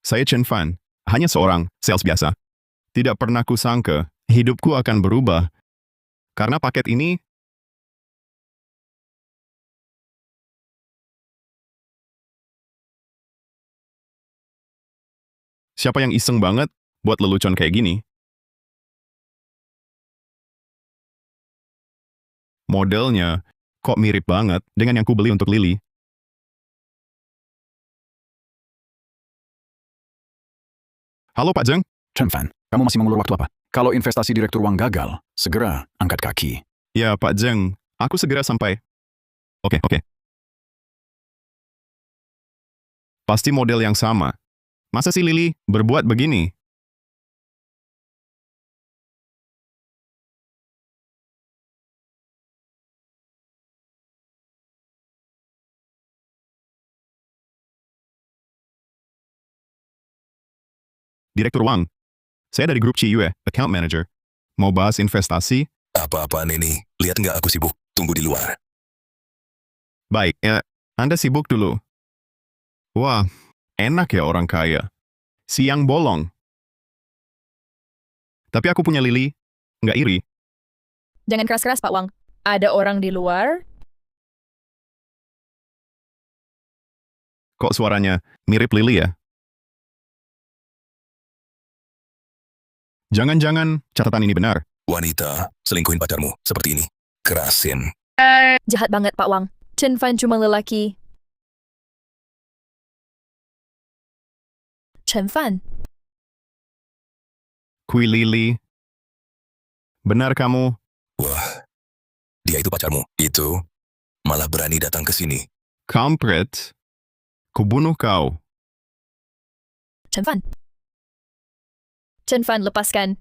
Saya Chen Fan, hanya seorang sales biasa. Tidak pernah kusangka hidupku akan berubah. Karena paket ini, siapa yang iseng banget buat lelucon kayak gini? Modelnya kok mirip banget dengan yang kubeli untuk Lily. Halo Pak Zheng, Chen Fan, kamu masih mengulur waktu apa? Kalau investasi direktur uang gagal, segera angkat kaki. ya Pak Zheng, aku segera sampai. Oke. Pasti model yang sama. Masa sih Lily berbuat begini? Direktur Wang, saya dari grup Ciyue, account manager. Mau bahas investasi? Apa-apaan ini? Lihat nggak aku sibuk? Tunggu di luar. Baik, Anda sibuk dulu. Wah, enak ya orang kaya. Siang bolong. Tapi aku punya Lily, nggak iri. Jangan keras-keras, Pak Wang. Ada orang di luar. Kok suaranya mirip Lily ya? Jangan-jangan catatan ini benar. Wanita, selingkuhin pacarmu, seperti ini. Kerasin. Jahat banget, Pak Wang. Chen Fan cuma lelaki. Chen Fan, Kui Lily. Benar kamu? Wah, dia itu pacarmu. Itu malah berani datang ke sini. Kampret. Kubunuh kau. Chen Fan. Chen Fan, lepaskan.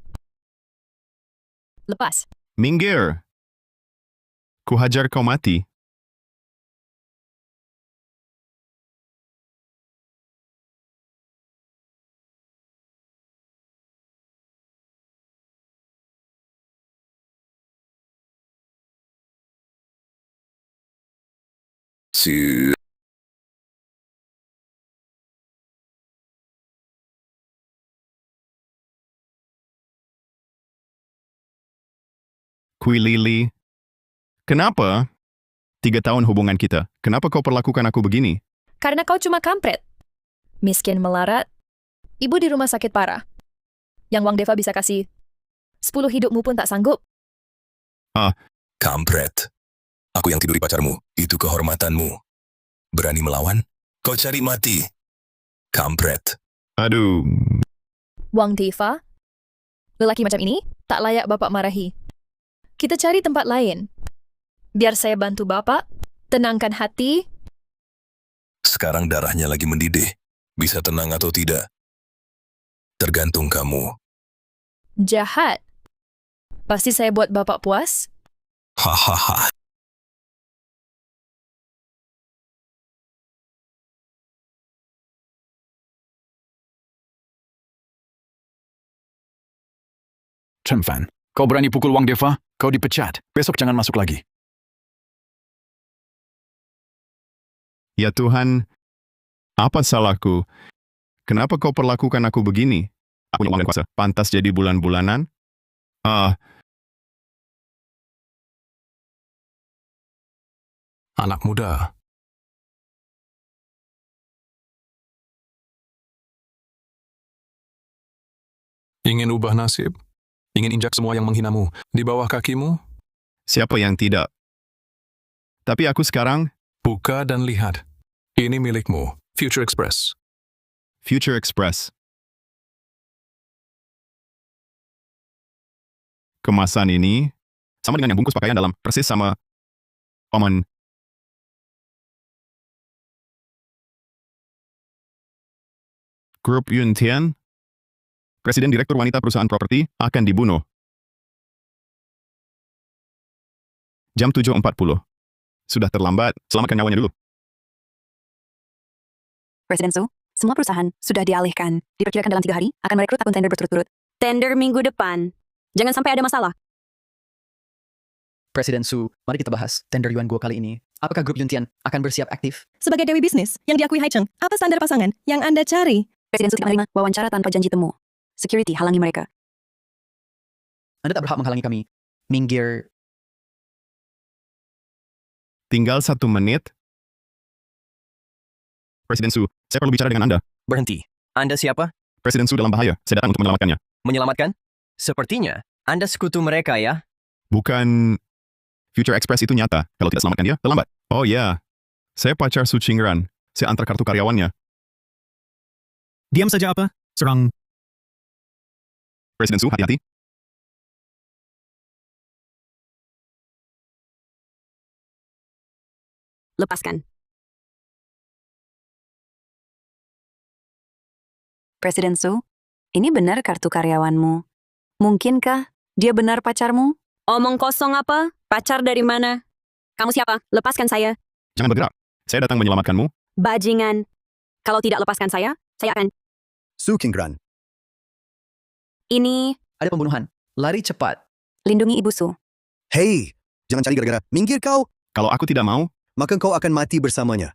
Lepas. Minggir. Kuhajar kau mati. Si Kui Lily. Kenapa? 3 tahun hubungan kita. Kenapa kau perlakukan aku begini? Karena kau cuma kampret. Miskin melarat. Ibu di rumah sakit parah. Yang Wang Deva bisa kasih 10 hidupmu pun tak sanggup. kampret. Aku yang tiduri pacarmu. Itu kehormatanmu. Berani melawan? Kau cari mati. Kampret. Aduh. Wang Deva, lelaki macam ini tak layak Bapak marahi. Kita cari tempat lain. Biar saya bantu Bapak, tenangkan hati. Sekarang darahnya lagi mendidih. Bisa tenang atau tidak? Tergantung kamu. Jahat. Pasti saya buat Bapak puas. Hahaha. Chen Fan, kau berani pukul Wang Deva? Kau dipecat. Besok jangan masuk lagi. Ya Tuhan, apa salahku? Kenapa kau perlakukan aku begini? Aku punya uang dan kuasa. Pantas jadi bulan-bulanan? Anak muda. Ingin ubah nasib? Ingin injak semua yang menghinamu di bawah kakimu? Siapa yang tidak? Tapi aku sekarang, Buka dan lihat. Ini milikmu, Future Express. Future Express. Kemasan ini sama dengan yang bungkus pakaian dalam, persis sama Oman. Grup Yun Tian, Presiden Direktur Wanita Perusahaan Properti, akan dibunuh. Jam 7.40. Sudah terlambat, selamatkan nyawanya dulu. Presiden Su, semua perusahaan sudah dialihkan. Diperkirakan dalam 3 hari akan merekrut akun tender berturut-turut. Tender minggu depan. Jangan sampai ada masalah. Presiden Su, mari kita bahas tender Yuan Guo kali ini. Apakah grup Yuntian akan bersiap aktif? Sebagai dewi bisnis yang diakui Haicheng, apa standar pasangan yang Anda cari? Presiden Su tidak menerima wawancara tanpa janji temu. Security halangi mereka. Anda tak berhak menghalangi kami. Minggir. Tinggal 1 menit. Presiden Su, saya perlu bicara dengan Anda. Berhenti. Anda siapa? Presiden Su dalam bahaya. Saya datang untuk menyelamatkannya. Menyelamatkan? Sepertinya. Anda sekutu mereka ya? Bukan Future Express itu nyata. Kalau tidak selamatkan dia, terlambat. Oh ya, saya pacar Su Qingran. Saya antar kartu karyawannya. Diam saja apa? Serang. Presiden Su, hati-hati. Lepaskan. Presiden Su, ini benar kartu karyawanmu. Mungkinkah dia benar pacarmu? Omong kosong apa? Pacar dari mana? Kamu siapa? Lepaskan saya. Jangan bergerak. Saya datang menyelamatkanmu. Bajingan. Kalau tidak lepaskan saya akan... Su Qingran. Ini... Ada pembunuhan. Lari cepat. Lindungi Ibu Su. Hei, jangan cari gara-gara. Minggir kau, Kalau aku tidak mau, maka kau akan mati bersamanya.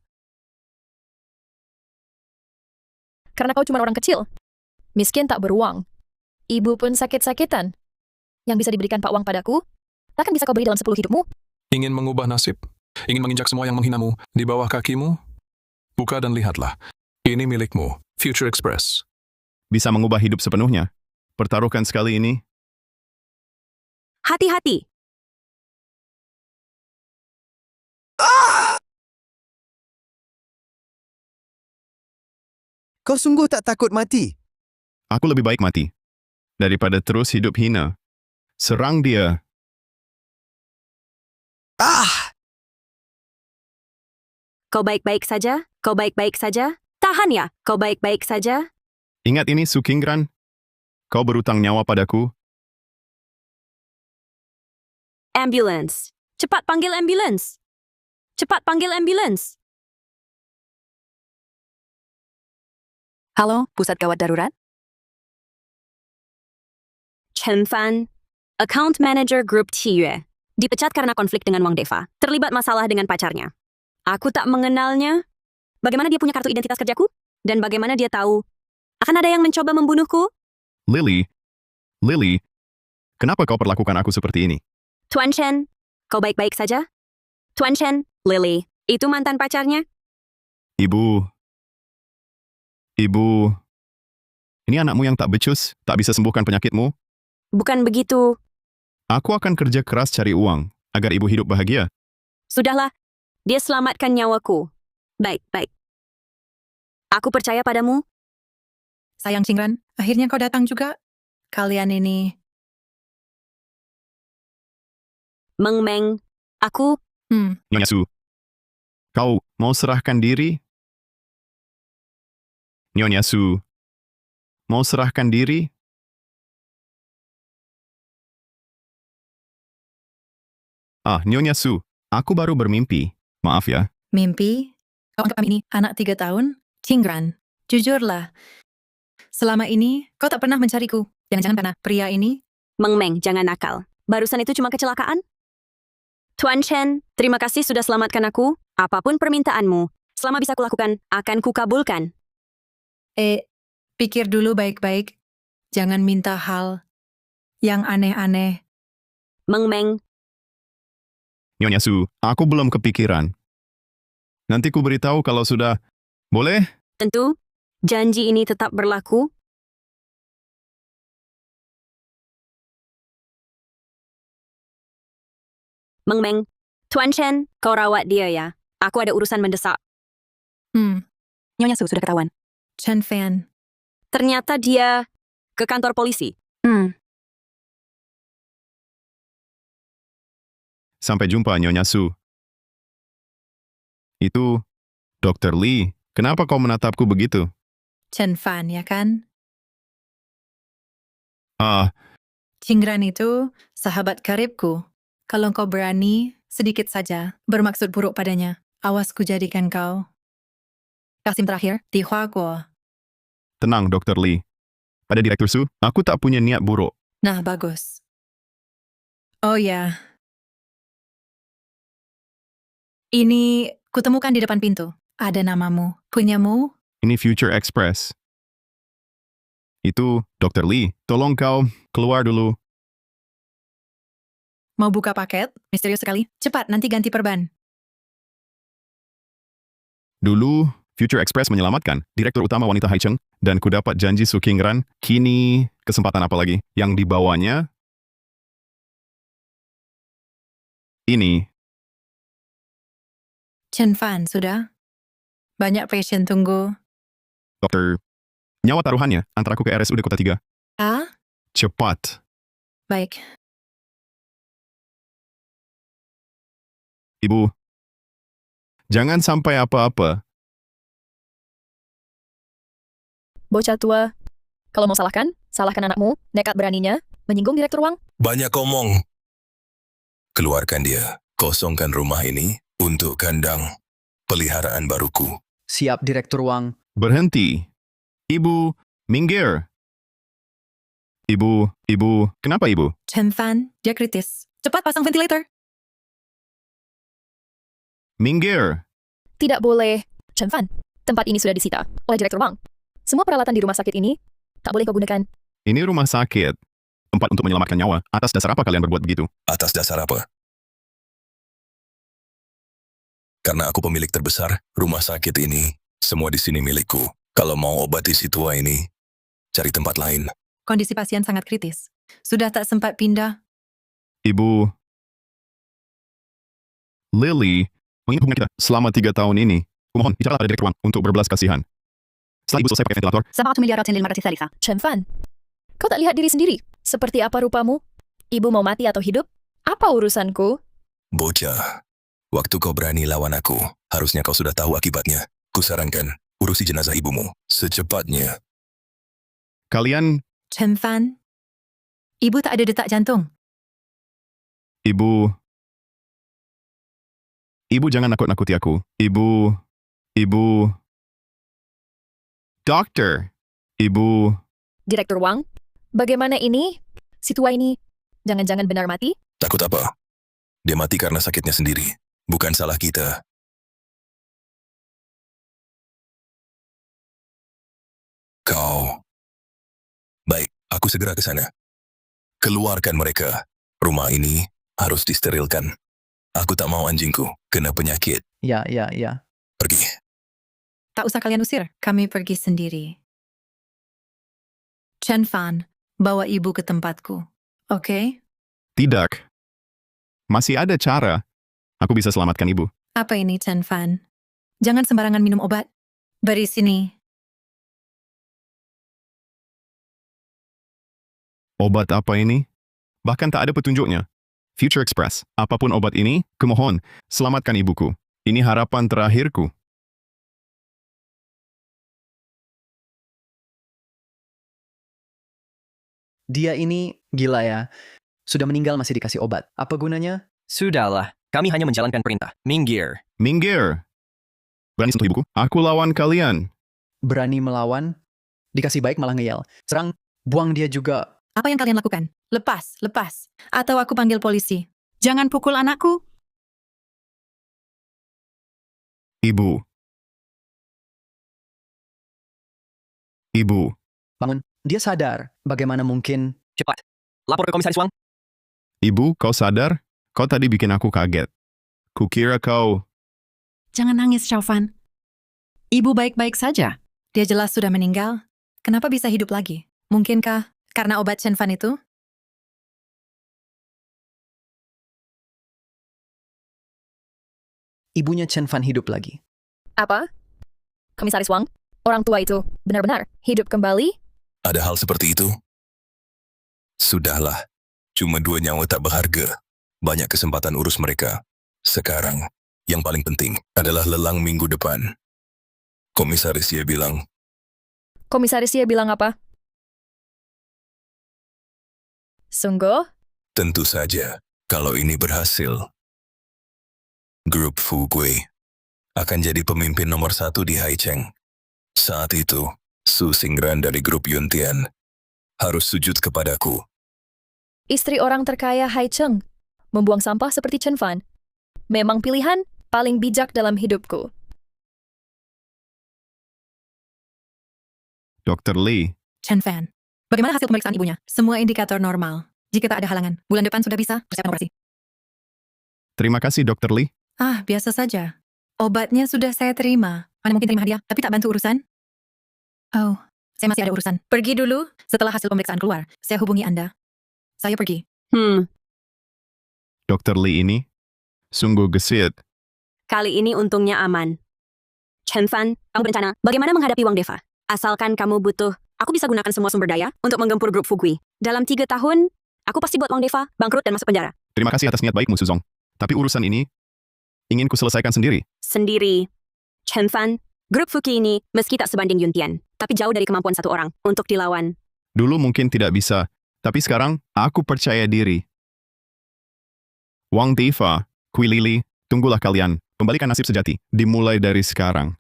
Karena kau cuma orang kecil. Miskin tak beruang. Ibu pun sakit-sakitan. Yang bisa diberikan Pak Wang padaku, takkan bisa kau beri dalam 10 hidupmu? Ingin mengubah nasib, ingin menginjak semua yang menghinamu di bawah kakimu? Buka dan lihatlah. Ini milikmu, Future Express. bisa mengubah hidup sepenuhnya. Pertaruhkan sekali ini. Hati-hati. Kau sungguh tak takut mati? Aku lebih baik mati daripada terus hidup hina. Serang dia. Ah! Kau baik-baik saja? Kau baik-baik saja? Tahan ya, kau baik-baik saja? Ingat ini, Su Qingran. Kau berutang nyawa padaku. Ambulance. Cepat panggil ambulance. Cepat panggil ambulance. Halo, pusat gawat darurat? Chen Fan, account manager Group Qiyue, dipecat karena konflik dengan Wang Deva, terlibat masalah dengan pacarnya. Aku tak mengenalnya. Bagaimana dia punya kartu identitas kerjaku? Dan bagaimana dia tahu akan ada yang mencoba membunuhku? Lily, kenapa kau perlakukan aku seperti ini? Tuan Chen, kau baik-baik saja? Tuan Chen, Lily, itu mantan pacarnya? Ibu, ini anakmu yang tak becus, tak bisa sembuhkan penyakitmu. Bukan begitu. Aku akan kerja keras cari uang, agar ibu hidup bahagia. Sudahlah, dia selamatkan nyawaku. Baik. Aku percaya padamu. Sayang Qingran, akhirnya kau datang juga. Kalian ini... Meng Meng, aku... Nyonya Su, kau mau serahkan diri? Nyonya Su, mau serahkan diri? Nyonya Su, aku baru bermimpi. Maaf ya. Mimpi? Kau anggap kami ini anak 3 tahun? Qingran, jujurlah. Selama ini, kau tak pernah mencariku. Jangan-jangan karena pria ini? Meng Meng, jangan nakal. Barusan itu cuma kecelakaan. Tuan Chen, terima kasih sudah selamatkan aku. Apapun permintaanmu, selama bisa kulakukan, akan kukabulkan. Pikir dulu baik-baik. Jangan minta hal yang aneh-aneh. Meng Meng, Nyonya Su, aku belum kepikiran. Nanti ku beritahu kalau sudah. Boleh? tentu, janji ini tetap berlaku. Meng Meng, Tuan Chen, kau rawat dia ya. Aku ada urusan mendesak. Nyonya Su sudah ketahuan. Chen Fan, Ternyata dia ke kantor polisi. Sampai jumpa, Nyonya Su. Itu, Dr. Lee, kenapa kau menatapku begitu? Chen Fan ya kan? Ah, Qingran itu sahabat karibku. Kalau kau berani, sedikit saja bermaksud buruk padanya, awas ku jadikan kau. Kasim terakhir di Huaguo. tenang, Dr. Lee. Pada Direktur Su, aku tak punya niat buruk. Nah, bagus. Oh ya. Ini kutemukan di depan pintu. Ada namamu. Punyamu? Ini Future Express. Itu, Dr. Lee, tolong kau keluar dulu. Mau buka paket? Misterius sekali. Cepat, nanti ganti perban. Dulu, Future Express menyelamatkan Direktur Utama Wanita Haicheng dan ku dapat janji Su Qingran. Kini, kesempatan apa lagi? Yang dibawanya? Ini, Chen Fan, sudah? Banyak pasien tunggu. Dokter. Nyawa taruhannya antara aku ke RSUD Kota 3. Ah? Cepat. Baik. Ibu. Jangan sampai apa-apa. Bocah tua. Kalau mau salahkan anakmu, nekat beraninya, menyinggung Direktur Wang. Banyak omong. Keluarkan dia. Kosongkan rumah ini untuk kandang peliharaan baruku. Siap, Direktur Wang. Berhenti. Ibu, minggir. Ibu, kenapa ibu? Chen Fan, dia kritis. Cepat pasang ventilator. Minggir. Tidak boleh. Chen Fan, tempat ini sudah disita oleh Direktur Wang. Semua peralatan di rumah sakit ini tak boleh kau gunakan. Ini rumah sakit. Tempat untuk menyelamatkan nyawa. Atas dasar apa kalian berbuat begitu? Atas dasar apa? Karena aku pemilik terbesar rumah sakit ini, semua di sini milikku. Kalau mau obati si tua ini, cari tempat lain. Kondisi pasien sangat kritis. Sudah tak sempat pindah. Ibu. Lily, mengingat hubungan kita selama 3 tahun ini. Kumohon, bicaralah pada Direktur Wang untuk berbelas kasihan. Setelah ibu selesai pakai ventilator, 7 miliar dan 500 salisa. Chen Fan, kau tak lihat diri sendiri? Seperti apa rupamu? Ibu mau mati atau hidup? Apa urusanku? Bocah, waktu kau berani lawan aku, harusnya kau sudah tahu akibatnya. Kusarankan, urusi jenazah ibumu secepatnya. kalian, Chen Fan, ibu tak ada detak jantung. Ibu jangan nakut-nakuti aku. Ibu. Dokter. Ibu. Direktur Wang, bagaimana ini? Si tua ini, jangan-jangan benar mati? Takut apa? Dia mati karena sakitnya sendiri. Bukan salah kita. Kau. Baik, aku segera ke sana. Keluarkan mereka. Rumah ini harus disterilkan. Aku tak mau anjingku kena penyakit. Ya. Pergi. Tak usah kalian usir, kami pergi sendiri. Chen Fan, bawa ibu ke tempatku. Oke? Tidak. Masih ada cara. Aku bisa selamatkan ibu. Apa ini, Chen Fan? Jangan sembarangan minum obat. Beri sini. Obat apa ini? Bahkan tak ada petunjuknya. Future Express, apapun obat ini, kumohon, selamatkan ibuku. Ini harapan terakhirku. Dia ini gila ya. Sudah meninggal masih dikasih obat. Apa gunanya? Sudahlah, kami hanya menjalankan perintah. Minggir. Minggir. Berani sentuh ibuku? Aku lawan kalian. Berani melawan? Dikasih baik malah ngeyel. Serang, buang dia juga. Apa yang kalian lakukan? Lepas. Atau aku panggil polisi. Jangan pukul anakku. Ibu. Bangun. Dia sadar. Bagaimana mungkin? Cepat. Lapor ke Komisaris Wang. Ibu, kau sadar? Kau tadi bikin aku kaget. Kukira kau... Jangan nangis, Xiaofan. Ibu baik-baik saja. Dia jelas sudah meninggal. Kenapa bisa hidup lagi? Mungkinkah karena obat Chen Fan itu? Ibunya Chen Fan hidup lagi. Apa? Komisaris Wang, orang tua itu benar-benar hidup kembali? Ada hal seperti itu? Sudahlah. Cuma 2 nyawa tak berharga. Banyak kesempatan urus mereka. Sekarang, yang paling penting adalah lelang minggu depan. Komisaris Ye bilang, Komisaris Ye bilang apa? Sungguh? tentu saja, kalau ini berhasil, grup Fugui akan jadi pemimpin nomor 1 di Haicheng. Saat itu, Su Xingran dari grup Yuntian harus sujud kepadaku. Istri orang terkaya Haicheng membuang sampah seperti Chen Fan. Memang pilihan paling bijak dalam hidupku. Dr. Lee, Chen Fan, Bagaimana hasil pemeriksaan ibunya? Semua indikator normal. Jika tak ada halangan, bulan depan sudah bisa persiapan operasi. Terima kasih, Dr. Lee. Ah, biasa saja. Obatnya sudah saya terima. Mana mungkin terima hadiah, tapi tak bantu urusan? Oh, saya masih ada urusan. Pergi dulu. Setelah hasil pemeriksaan keluar, saya hubungi Anda. Saya pergi. Dr. Lee ini sungguh gesit. Kali ini untungnya aman. Chen Fan, kamu berencana bagaimana menghadapi Wang Deva? Asalkan kamu butuh, aku bisa gunakan semua sumber daya untuk menggempur grup Fugui. Dalam 3 tahun, aku pasti buat Wang Deva bangkrut dan masuk penjara. Terima kasih atas niat baikmu, Suzong. Tapi urusan ini ingin ku selesaikan sendiri. Sendiri. Chen Fan, grup Fuki ini meski tak sebanding Yuntian, tapi jauh dari kemampuan satu orang untuk dilawan. Dulu mungkin tidak bisa, tapi sekarang aku percaya diri. Wang Deva, Kui Lili, tunggulah kalian. Kembalikan nasib sejati. Dimulai dari sekarang.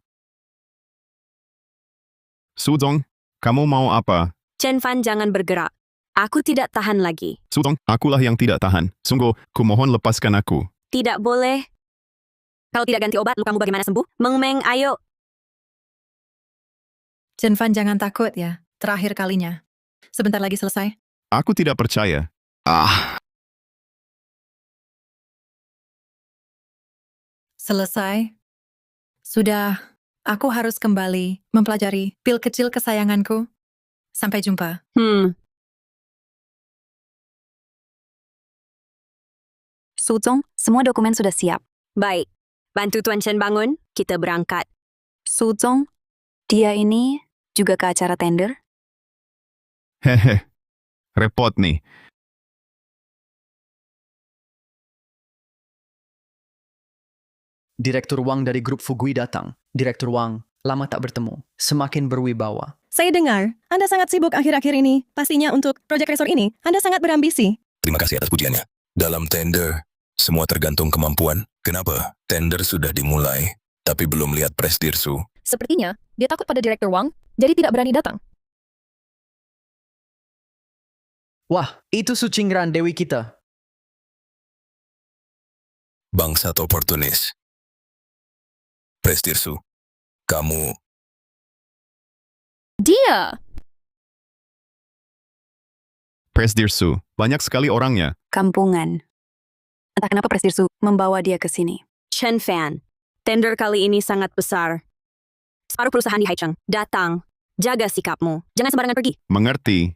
Suzong, kamu mau apa? Chen Fan jangan bergerak. Aku tidak tahan lagi. Suzong, akulah yang tidak tahan. Sungguh, kumohon lepaskan aku. Tidak boleh. Kalau tidak ganti obat, lukamu bagaimana sembuh? Meng Meng, ayo. Chen Fan jangan takut ya. Terakhir kalinya. Sebentar lagi selesai. Aku tidak percaya. Selesai. Sudah, aku harus kembali mempelajari pil kecil kesayanganku. Sampai jumpa. Suzong, semua dokumen sudah siap. Baik. Bantu Tuan Chen bangun, kita berangkat. Suzong, dia ini juga ke acara tender? Hehe. Repot nih. Direktur Wang dari grup Fugui datang. Direktur Wang, lama tak bertemu. Semakin berwibawa. Saya dengar, Anda sangat sibuk akhir-akhir ini. Pastinya untuk proyek resor ini, Anda sangat berambisi. Terima kasih atas pujiannya. Dalam tender, semua tergantung kemampuan. Kenapa? Tender sudah dimulai, tapi belum lihat Presdirsu. Sepertinya, dia takut pada Direktur Wang, jadi tidak berani datang. Wah, itu Su Qingran, dewi kita. Bangsat oportunis. Presdirsu, kamu Dia! Presdirsu, banyak sekali orangnya. Kampungan. Entah kenapa Presdirsu membawa dia ke sini. Chen Fan, tender kali ini sangat besar. Separuh perusahaan di Haicheng. Datang. Jaga sikapmu. Jangan sembarangan pergi. Mengerti.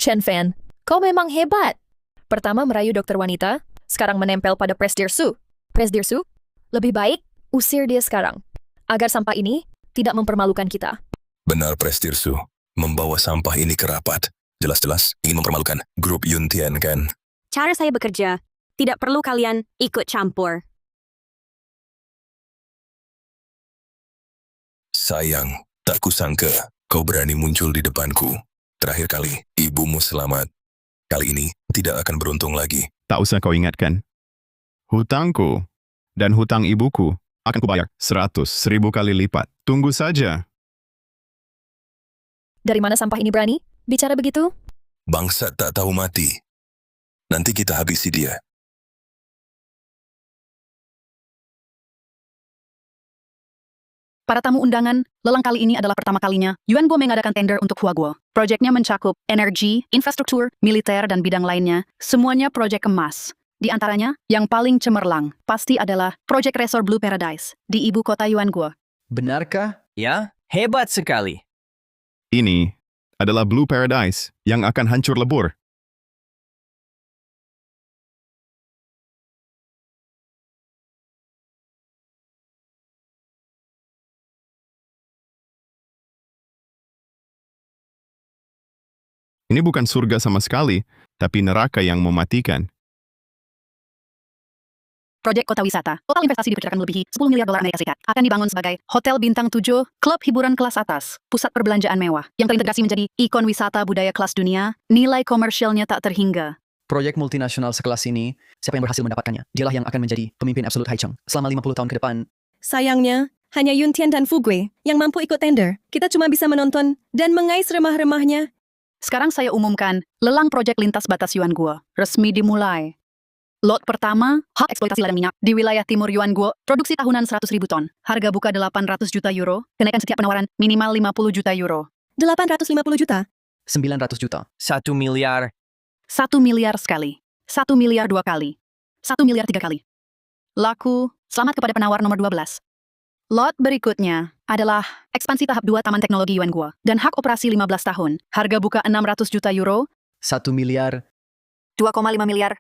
Chen Fan, kau memang hebat. Pertama merayu dokter wanita, sekarang menempel pada Presdirsu. Presdirsu, lebih baik usir dia sekarang, agar sampah ini tidak mempermalukan kita. benar Presdirsu. Membawa sampah ini ke rapat. Jelas-jelas ingin mempermalukan grup Yuntian kan? Cara saya bekerja, tidak perlu kalian ikut campur. Sayang, tak kusangka kau berani muncul di depanku. Terakhir kali, ibumu selamat. Kali ini, tidak akan beruntung lagi. Tak usah kau ingatkan. Hutangku dan hutang ibuku akan kubayar 100.000 kali lipat. Tunggu saja. Dari mana sampah ini berani bicara begitu? Bangsat tak tahu mati. Nanti kita habisi dia. Para tamu undangan, lelang kali ini adalah pertama kalinya Yuan Guo mengadakan tender untuk Huaguo. Proyeknya mencakup energi, infrastruktur, militer, dan bidang lainnya. Semuanya proyek emas. Di antaranya, yang paling cemerlang pasti adalah proyek resor Blue Paradise di ibu kota Yuan Guo. Benarkah? Ya, hebat sekali. Ini adalah Blue Paradise yang akan hancur lebur. Ini bukan surga sama sekali, tapi neraka yang mematikan. Proyek kota wisata. Total investasi diperkirakan melebihi 10 miliar dolar Amerika Serikat. Akan dibangun sebagai hotel bintang 7, klub hiburan kelas atas, pusat perbelanjaan mewah, yang terintegrasi menjadi ikon wisata budaya kelas dunia, nilai komersialnya tak terhingga. Proyek multinasional sekelas ini, siapa yang berhasil mendapatkannya, dialah yang akan menjadi pemimpin absolut Haicheng selama 50 tahun ke depan. Sayangnya, hanya Yuntian dan Fugui yang mampu ikut tender. Kita cuma bisa menonton dan mengais remah-remahnya. Sekarang saya umumkan, lelang proyek lintas batas Yuan Guo resmi dimulai. Lot pertama, hak eksploitasi ladang minyak di wilayah timur Yuanguo, produksi tahunan 100.000 ton. Harga buka 800 juta euro, kenaikan setiap penawaran minimal 50 juta euro. 850 juta. 900 juta. 1 miliar. 1 miliar sekali. 1 miliar 2 kali. 1 miliar 3 kali. Laku, selamat kepada penawar nomor 12. Lot berikutnya adalah ekspansi tahap 2 Taman Teknologi Yuanguo dan hak operasi 15 tahun. Harga buka 600 juta euro, 1 miliar. 2,5 miliar.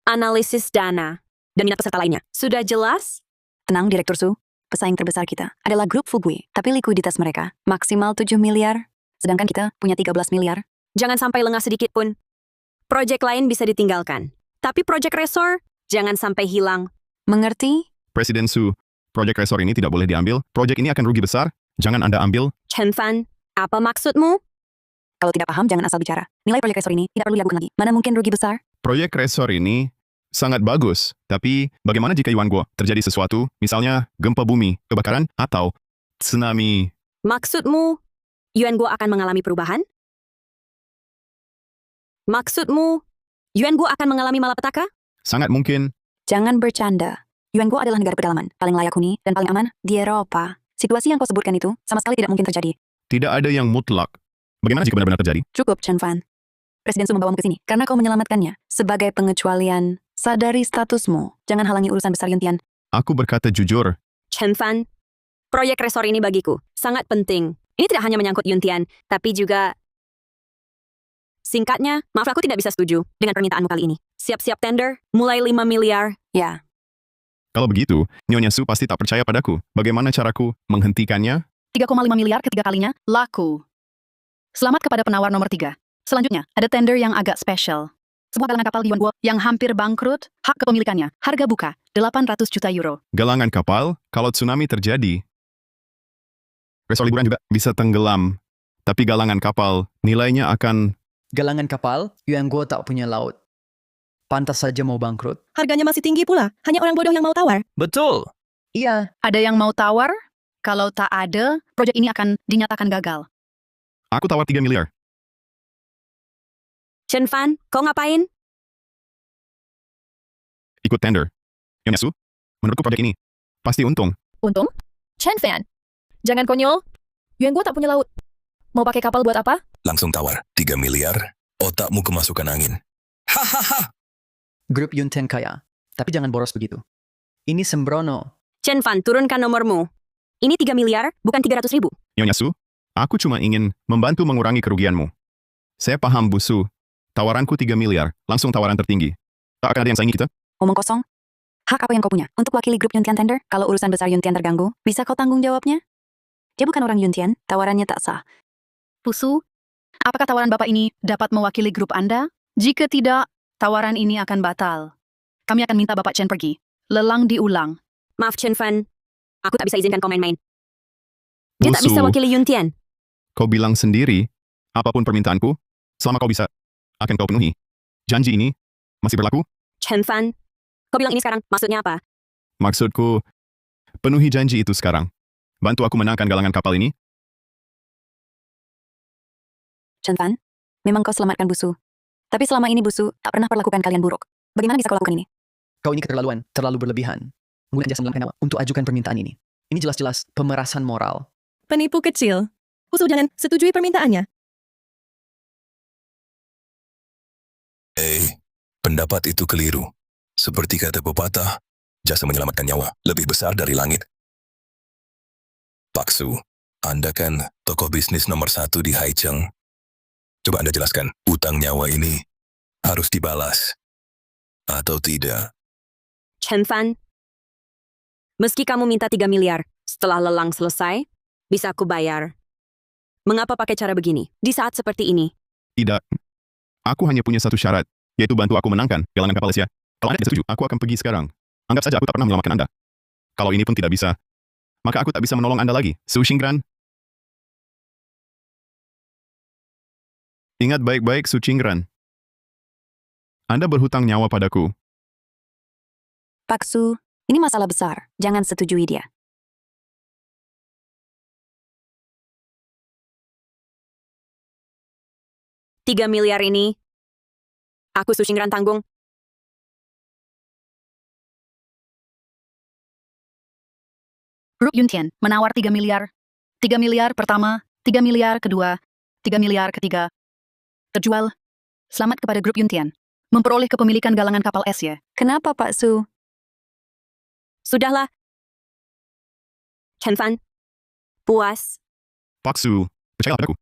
Analisis dana dan minat peserta lainnya. Sudah jelas? Tenang, Direktur Su. Pesaing terbesar kita adalah grup Fugui, tapi likuiditas mereka maksimal 7 miliar, sedangkan kita punya 13 miliar. Jangan sampai lengah sedikit pun. Proyek lain bisa ditinggalkan. Tapi proyek resor, jangan sampai hilang. Mengerti? Presiden Su, proyek resor ini tidak boleh diambil. Proyek ini akan rugi besar. Jangan Anda ambil. Chen Fan, apa maksudmu? Kalau tidak paham, jangan asal bicara. Nilai proyek resor ini tidak perlu diragukan lagi. Mana mungkin rugi besar? Proyek resor ini sangat bagus. Tapi bagaimana jika Yuanguo terjadi sesuatu, misalnya gempa bumi, kebakaran, atau tsunami? Maksudmu, Yuanguo akan mengalami perubahan? Maksudmu, Yuanguo akan mengalami malapetaka? Sangat mungkin. Jangan bercanda. Yuanguo adalah negara pedalaman, paling layak huni, dan paling aman di Eropa. Situasi yang kau sebutkan itu sama sekali tidak mungkin terjadi. Tidak ada yang mutlak. Bagaimana jika benar-benar terjadi? Cukup, Chen Fan. Presiden Su membawamu ke sini karena kau menyelamatkannya. Sebagai pengecualian, sadari statusmu. Jangan halangi urusan besar Yuntian. Aku berkata jujur. Chen Fan, proyek resor ini bagiku sangat penting. Ini tidak hanya menyangkut Yuntian, tapi juga... Singkatnya, maaf aku tidak bisa setuju dengan permintaanmu kali ini. Siap-siap tender, mulai 5 miliar. Ya, Kalau begitu, Nyonya Su pasti tak percaya padaku. Bagaimana caraku menghentikannya? 3,5 miliar ketiga kalinya, laku. Selamat kepada penawar nomor 3. Selanjutnya, ada tender yang agak spesial. Sebuah galangan kapal di Yuanguo yang hampir bangkrut, hak kepemilikannya, harga buka, 800 juta euro. Galangan kapal, kalau tsunami terjadi. Resor liburan juga bisa tenggelam. Tapi galangan kapal, nilainya akan... Galangan kapal, Yuanguo tak punya laut. Pantas saja mau bangkrut. harganya masih tinggi pula. Hanya orang bodoh yang mau tawar. Betul. Iya, Ada yang mau tawar? Kalau tak ada, proyek ini akan dinyatakan gagal. Aku tawar 3 miliar. Chen Fan, kau ngapain? Ikut tender. Nyonya Su, menurutku proyek ini pasti untung. Untung? Chen Fan, jangan konyol. Yuanguo tak punya laut. Mau pakai kapal buat apa? Langsung tawar. 3 miliar. Otakmu kemasukan angin. Hahaha. grup Yuntian kaya. Tapi jangan boros begitu. Ini sembrono. Chen Fan, turunkan nomormu. Ini 3 miliar, bukan 300.000. Nyonya Su, aku cuma ingin membantu mengurangi kerugianmu. Saya paham, Bu Su. Tawaranku 3 miliar, langsung tawaran tertinggi. Tak akan ada yang saingi kita? Omong kosong. Hak apa yang kau punya untuk wakili grup Yuntian tender? Kalau urusan besar Yuntian terganggu, bisa kau tanggung jawabnya? Dia bukan orang Yuntian, tawarannya tak sah. Pusu, apakah tawaran Bapak ini dapat mewakili grup Anda? Jika tidak, tawaran ini akan batal. Kami akan minta Bapak Chen pergi. Lelang diulang. Maaf Chen Fan, aku tak bisa izinkan kau main-main. Dia tak Busu. bisa wakili Yuntian. Kau bilang sendiri, apapun permintaanku, selama kau bisa, akan kau penuhi. Janji ini masih berlaku? Chen Fan, kau bilang ini sekarang, maksudnya apa? Maksudku, penuhi janji itu sekarang. Bantu aku menangkan galangan kapal ini. Chen Fan, memang kau selamatkan Busu. Tapi selama ini Busu tak pernah perlakukan kalian buruk. Bagaimana bisa kau lakukan ini? Kau ini keterlaluan, terlalu berlebihan. Menggunakan jasa melangkah nyawa untuk ajukan permintaan ini. Ini jelas-jelas pemerasan moral. Penipu kecil. Busu jangan setujui permintaannya. Pendapat itu keliru. Seperti kata pepatah, jasa menyelamatkan nyawa lebih besar dari langit. Pak Su, Anda kan tokoh bisnis nomor 1 di Haicheng. Coba Anda jelaskan, utang nyawa ini harus dibalas atau tidak? Chen Fan, meski kamu minta 3 miliar, setelah lelang selesai, bisa aku bayar. Mengapa pakai cara begini, di saat seperti ini? Tidak. Aku hanya punya satu syarat, yaitu bantu aku menangkan galangan kapal Asia. Kalau Anda tidak setuju, aku akan pergi sekarang. Anggap saja aku tak pernah menyelamatkan Anda. Kalau ini pun tidak bisa, maka aku tak bisa menolong Anda lagi. Su Xingran. Ingat baik-baik, Su Xingran. Anda berhutang nyawa padaku. Pak Su, ini masalah besar. Jangan setujui dia. $3 miliar ini, aku Su Xingran tanggung. Grup Yuntian menawar 3 miliar. 3 miliar pertama, 3 miliar kedua, 3 miliar ketiga. Terjual. Selamat kepada Grup Yuntian. Memperoleh kepemilikan galangan kapal SY. Kenapa, Pak Su? Sudahlah. Chen Fan. Puas. Pak Su, percayalah padaku.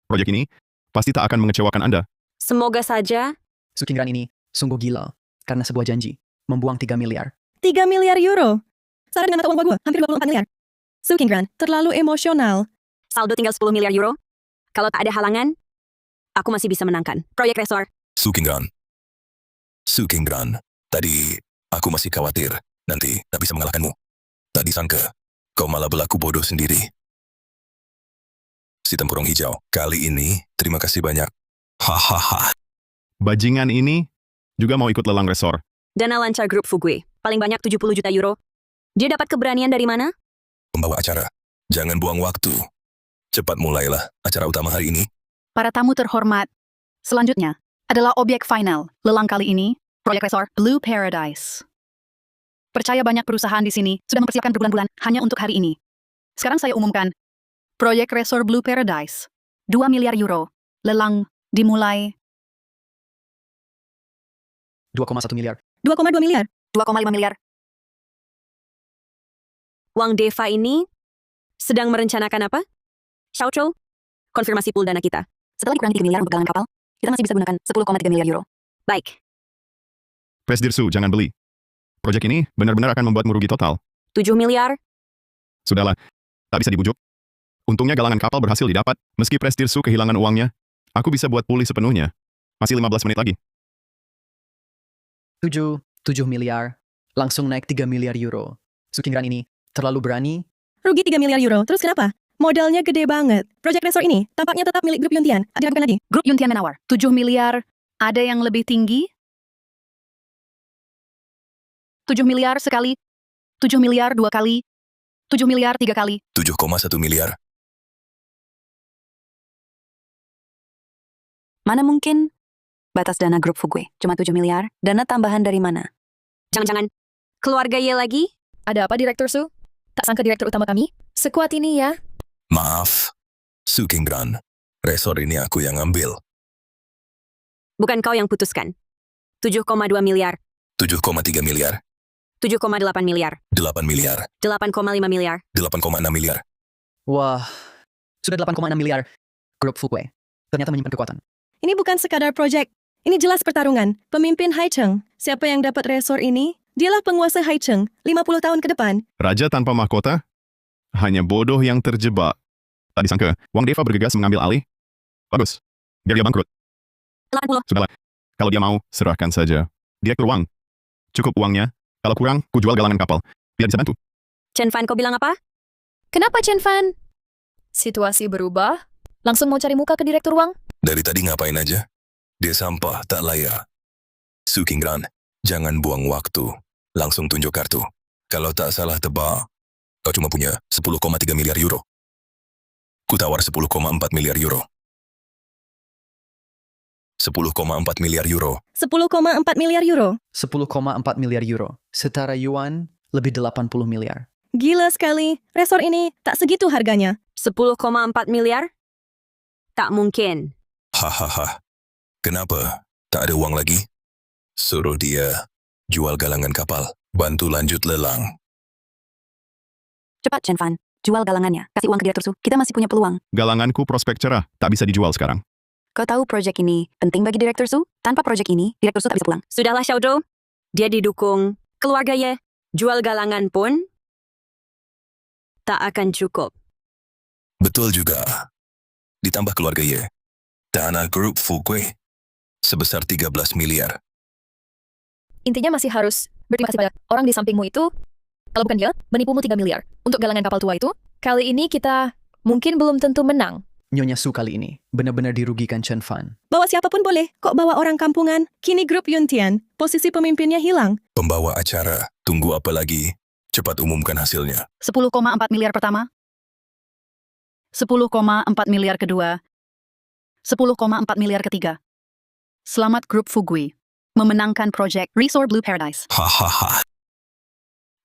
Proyek ini pasti tak akan mengecewakan Anda. Semoga saja. Su Qingran ini sungguh gila karena sebuah janji membuang 3 miliar. 3 miliar euro. Sarah dengan mata uang gua, hampir 24 miliar. Su Qingran, terlalu emosional. Saldo tinggal 10 miliar euro. Kalau tak ada halangan, aku masih bisa menangkan. Proyek resor. Sukingran. Sukingran. Tadi aku masih khawatir nanti tak bisa mengalahkanmu. Tak disangka kau malah berlaku bodoh sendiri. Si tempurung hijau, kali ini terima kasih banyak. Hahaha. Bajingan ini juga mau ikut lelang resor. Dana lancar grup Fugui. Paling banyak 70 juta euro. Dia dapat keberanian dari mana? Pembawa acara, jangan buang waktu. Cepat mulailah acara utama hari ini. Para tamu terhormat, selanjutnya adalah objek final lelang kali ini, proyek resor Blue Paradise. Percaya banyak perusahaan di sini sudah mempersiapkan berbulan-bulan hanya untuk hari ini. Sekarang saya umumkan, proyek resor Blue Paradise, 2 miliar euro, lelang dimulai 2,1 miliar. 2,2 miliar. 2,5 miliar. Wang Deva ini sedang merencanakan apa? Xiao Chou, konfirmasi pool dana kita. Setelah dikurangi 3 miliar untuk galangan kapal, kita masih bisa gunakan 10,3 miliar euro. Baik, Presdirsu, jangan beli. Proyek ini benar-benar akan membuatmu rugi total. 7 miliar. Sudahlah, tak bisa dibujuk. Untungnya galangan kapal berhasil didapat. Meski Presdirsu kehilangan uangnya, aku bisa buat pulih sepenuhnya. Masih 15 menit lagi. 7 miliar. Langsung naik 3 miliar euro. Su Qingran ini terlalu berani. Rugi 3 miliar euro. Terus kenapa? Modalnya gede banget. Proyek resor ini tampaknya tetap milik grup Yuntian. Diragukan lagi. Grup Yuntian menawar 7 miliar. Ada yang lebih tinggi? 7 miliar sekali. 7 miliar 2 kali. 7 miliar 3 kali. 7,1 miliar. Mana mungkin? Batas dana grup Fugui cuma 7 miliar. Dana tambahan dari mana? Jangan-jangan keluarga Ye lagi? Ada apa, Direktur Su? Tak sangka direktur utama kami sekuat ini ya. Maaf, Sukingran. Resor ini aku yang ambil. Bukan kau yang putuskan. 7,2 miliar. 7,3 miliar. 7,8 miliar. 8 miliar. 8,5 miliar. 8,6 miliar. Wah, sudah 8,6 miliar. Grup Fugui ternyata menyimpan kekuatan. Ini bukan sekadar proyek. Ini jelas pertarungan. Pemimpin Haicheng. Siapa yang dapat resor ini? Dialah penguasa Haicheng 50 tahun ke depan. Raja tanpa mahkota? Hanya bodoh yang terjebak. Tak disangka, Wang Deva bergegas mengambil alih. Bagus. Biar dia bangkrut. 80. Sudahlah. Kalau dia mau, serahkan saja. Direktur Wang. Cukup uangnya. Kalau kurang, ku jual galangan kapal. Biar bisa bantu. Chen Fan, kau bilang apa? Kenapa, Chen Fan? Situasi berubah? Langsung mau cari muka ke Direktur Wang? Dari tadi ngapain aja? Dia sampah, tak layak. Sukingran, jangan buang waktu. Langsung tunjuk kartu. Kalau tak salah tebak, kau cuma punya 10,3 miliar euro. Ku tawar 10,4 miliar euro. 10,4 miliar euro. 10,4 miliar euro. 10,4 miliar euro. Setara yuan, lebih 80 miliar. Gila sekali. Resor ini tak segitu harganya. 10,4 miliar? Tak mungkin. Hahaha. Kenapa? Tak ada uang lagi? Suruh dia jual galangan kapal. Bantu lanjut lelang. Cepat, Chen Fan. Jual galangannya. Kasih uang ke Direktur Su. Kita masih punya peluang. Galanganku prospek cerah. Tak bisa dijual sekarang. Kau tahu proyek ini penting bagi Direktur Su? Tanpa proyek ini, Direktur Su tak bisa pulang. Sudahlah, Xiao Zhou. Dia didukung. Keluarga Ye. Jual galangan pun tak akan cukup. Betul juga. Ditambah keluarga Ye. Dana grup Fugui sebesar 13 miliar. Intinya masih harus berterima kasih pada orang di sampingmu itu. Kalau bukan dia, menipumu 3 miliar. Untuk galangan kapal tua itu, kali ini kita mungkin belum tentu menang. Nyonya Su kali ini benar-benar dirugikan Chen Fan. Bawa siapapun boleh. Kok bawa orang kampungan? Kini grup Yuntian. Posisi pemimpinnya hilang. Pembawa acara, tunggu apa lagi? Cepat umumkan hasilnya. 10,4 miliar pertama. 10,4 miliar kedua. 10,4 miliar ketiga. Selamat grup Fugui memenangkan proyek Resort Blue Paradise. Hahaha.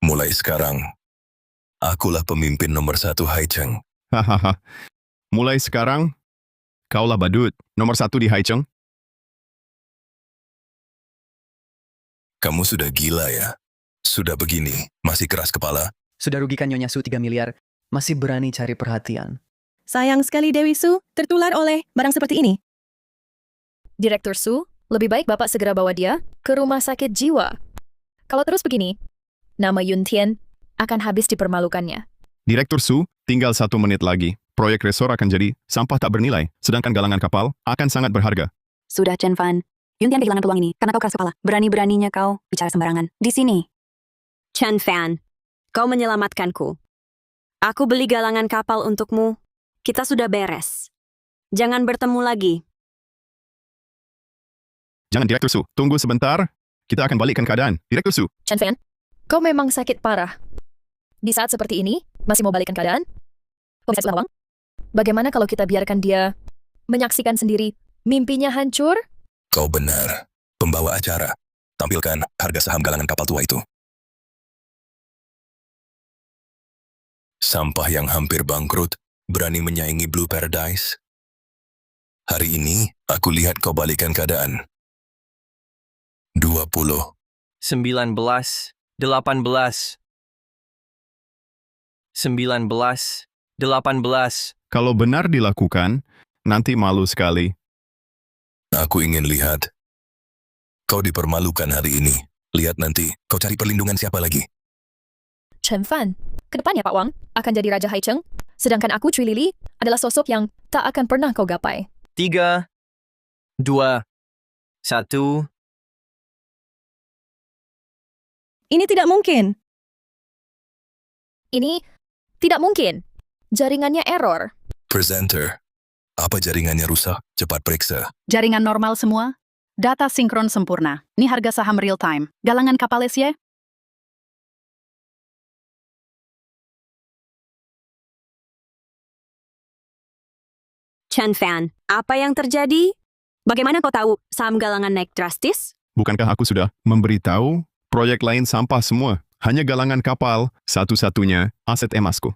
Mulai sekarang, Akulah pemimpin nomor 1 Haicheng. Hahaha. Mulai sekarang, kaulah badut nomor 1 di Haicheng. Kamu sudah gila ya? Sudah begini, masih keras kepala? Sudah rugikan Nyonya Su 3 miliar, masih berani cari perhatian. Sayang sekali Dewi Su, tertular oleh barang seperti ini. Direktur Su, lebih baik Bapak segera bawa dia ke rumah sakit jiwa. Kalau terus begini, nama Yun Tian akan habis dipermalukannya. Direktur Su, tinggal 1 menit lagi. Proyek resor akan jadi sampah tak bernilai, sedangkan galangan kapal akan sangat berharga. Sudah, Chen Fan. Yuntian kehilangan peluang ini karena kau keras kepala. Berani-beraninya kau bicara sembarangan. Di sini. Chen Fan, kau menyelamatkanku. Aku beli galangan kapal untukmu. Kita sudah beres. Jangan bertemu lagi. Jangan, Direktur Su. Tunggu sebentar. Kita akan balikkan keadaan. Direktur Su. Chen Fan, kau memang sakit parah. Di saat seperti ini, masih mau balikkan keadaan? Komisaris Lawang, bagaimana kalau kita biarkan dia menyaksikan sendiri mimpinya hancur? Kau benar. Pembawa acara. Tampilkan harga saham galangan kapal tua itu. Sampah yang hampir bangkrut, berani menyaingi Blue Paradise. Hari ini, aku lihat kau balikkan keadaan. 20. 19, 18, 19, 18. Kalau benar dilakukan, nanti malu sekali. Aku ingin lihat. Kau dipermalukan hari ini. Lihat nanti, kau cari perlindungan siapa lagi? Chen Fan, kedepannya Pak Wang akan jadi Raja Haicheng, sedangkan aku, Cui Lili, adalah sosok yang tak akan pernah kau gapai. 3, 2, 1. Ini tidak mungkin. Ini tidak mungkin. Jaringannya error. Presenter. Apa jaringannya rusak? Cepat periksa. Jaringan normal semua. Data sinkron sempurna. Ini harga saham real time. Galangan kapal Asia? Chen Fan, apa yang terjadi? Bagaimana kau tahu saham galangan naik drastis? Bukankah aku sudah memberitahu proyek lain sampah semua? Hanya galangan kapal, satu-satunya aset emasku.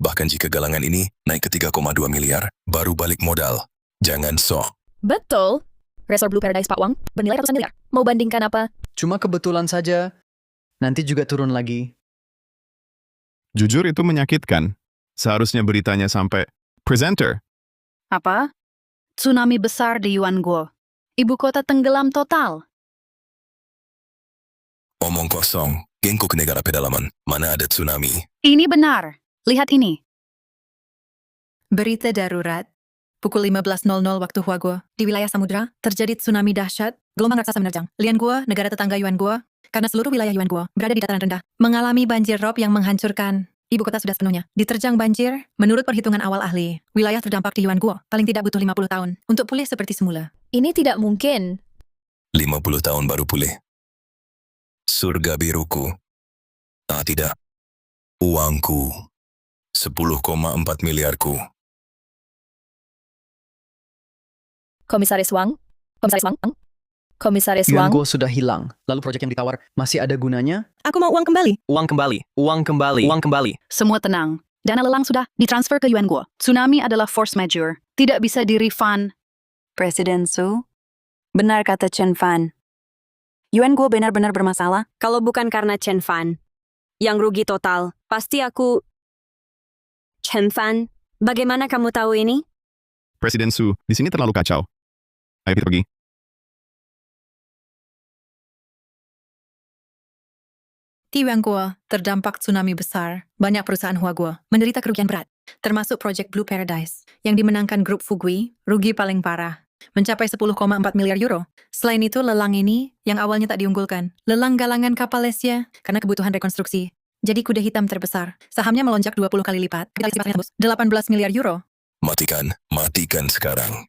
Bahkan jika galangan ini naik ke 3,2 miliar, baru balik modal. Jangan sok. Betul. Resort Blue Paradise Pak Wang bernilai ratusan miliar. Mau bandingkan apa? Cuma kebetulan saja, nanti juga turun lagi. Jujur itu menyakitkan. Seharusnya beritanya sampai presenter. Apa? Tsunami besar di Yuanguo. Ibu kota tenggelam total. Omong kosong. Gengku ke negara pedalaman. Mana ada tsunami? Ini benar. Lihat ini. Berita darurat. Pukul 15.00 waktu Huaguo, di wilayah samudra, terjadi tsunami dahsyat, gelombang raksasa menerjang. Lianguo, negara tetangga Yuanguo, karena seluruh wilayah Yuanguo berada di dataran rendah, mengalami banjir rob yang menghancurkan. Ibu kota sudah sepenuhnya diterjang banjir. Menurut perhitungan awal ahli, wilayah terdampak di Yuanguo paling tidak butuh 50 tahun untuk pulih seperti semula. Ini tidak mungkin. 50 tahun baru pulih. Surga biruku. Ah, tidak. Uangku. 10,4 miliarku. Komisaris Wang? Komisaris Wang? Komisaris Wang? Yuanguo sudah hilang. Lalu proyek yang ditawar masih ada gunanya? Aku mau uang kembali. Uang kembali, uang kembali, uang kembali. Semua tenang. Dana lelang sudah ditransfer ke Yuanguo. Tsunami adalah force majeure. Tidak bisa di-refund. Presiden Su. Benar kata Chen Fan. Yuanguo benar-benar bermasalah. Kalau bukan karena Chen Fan, yang rugi total, pasti aku... Chen Fan, bagaimana kamu tahu ini? Presiden Su, di sini terlalu kacau. Ayo kita pergi. Di Yuanguo, terdampak tsunami besar. Banyak perusahaan Huaguo menderita kerugian berat, termasuk proyek Blue Paradise, yang dimenangkan grup Fugui, rugi paling parah, mencapai 10,4 miliar euro. Selain itu, lelang ini, yang awalnya tak diunggulkan, lelang galangan kapal Asia, karena kebutuhan rekonstruksi. Jadi kuda hitam terbesar. Sahamnya melonjak 20 kali lipat. Kapitalisasinya tembus 18 miliar euro. Matikan sekarang.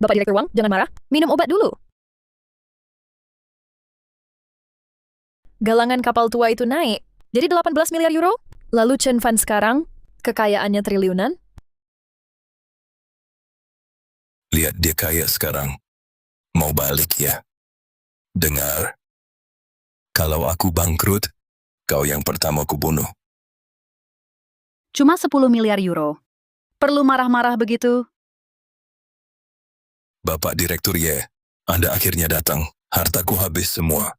Bapak Direktur Wang, jangan marah. Minum obat dulu. Galangan kapal tua itu naik. Jadi 18 miliar euro? Lalu Chen Fan sekarang, kekayaannya triliunan? Lihat dia kaya sekarang. Mau balik ya? Dengar. Kalau aku bangkrut, kau yang pertama kubunuh. Cuma 10 miliar euro. Perlu marah-marah begitu? Bapak Direktur Ye, Anda akhirnya datang. Hartaku habis semua.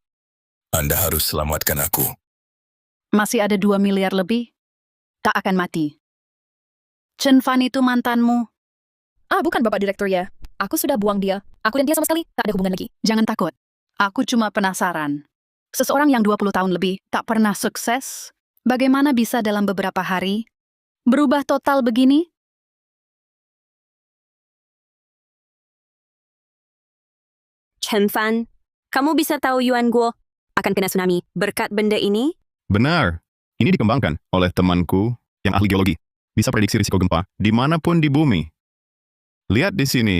Anda harus selamatkan aku. Masih ada 2 miliar lebih? Tak akan mati. Chen Fan itu mantanmu. Bukan Bapak Direktur ya. Aku sudah buang dia. Aku dan dia sama sekali tak ada hubungan lagi. Jangan takut. Aku cuma penasaran. Seseorang yang 20 tahun lebih tak pernah sukses, bagaimana bisa dalam beberapa hari berubah total begini? Chen Fan, kamu bisa tahu Yuan Guo akan kena tsunami berkat benda ini? Benar. Ini dikembangkan oleh temanku yang ahli geologi. Bisa prediksi risiko gempa dimanapun di bumi. Lihat di sini.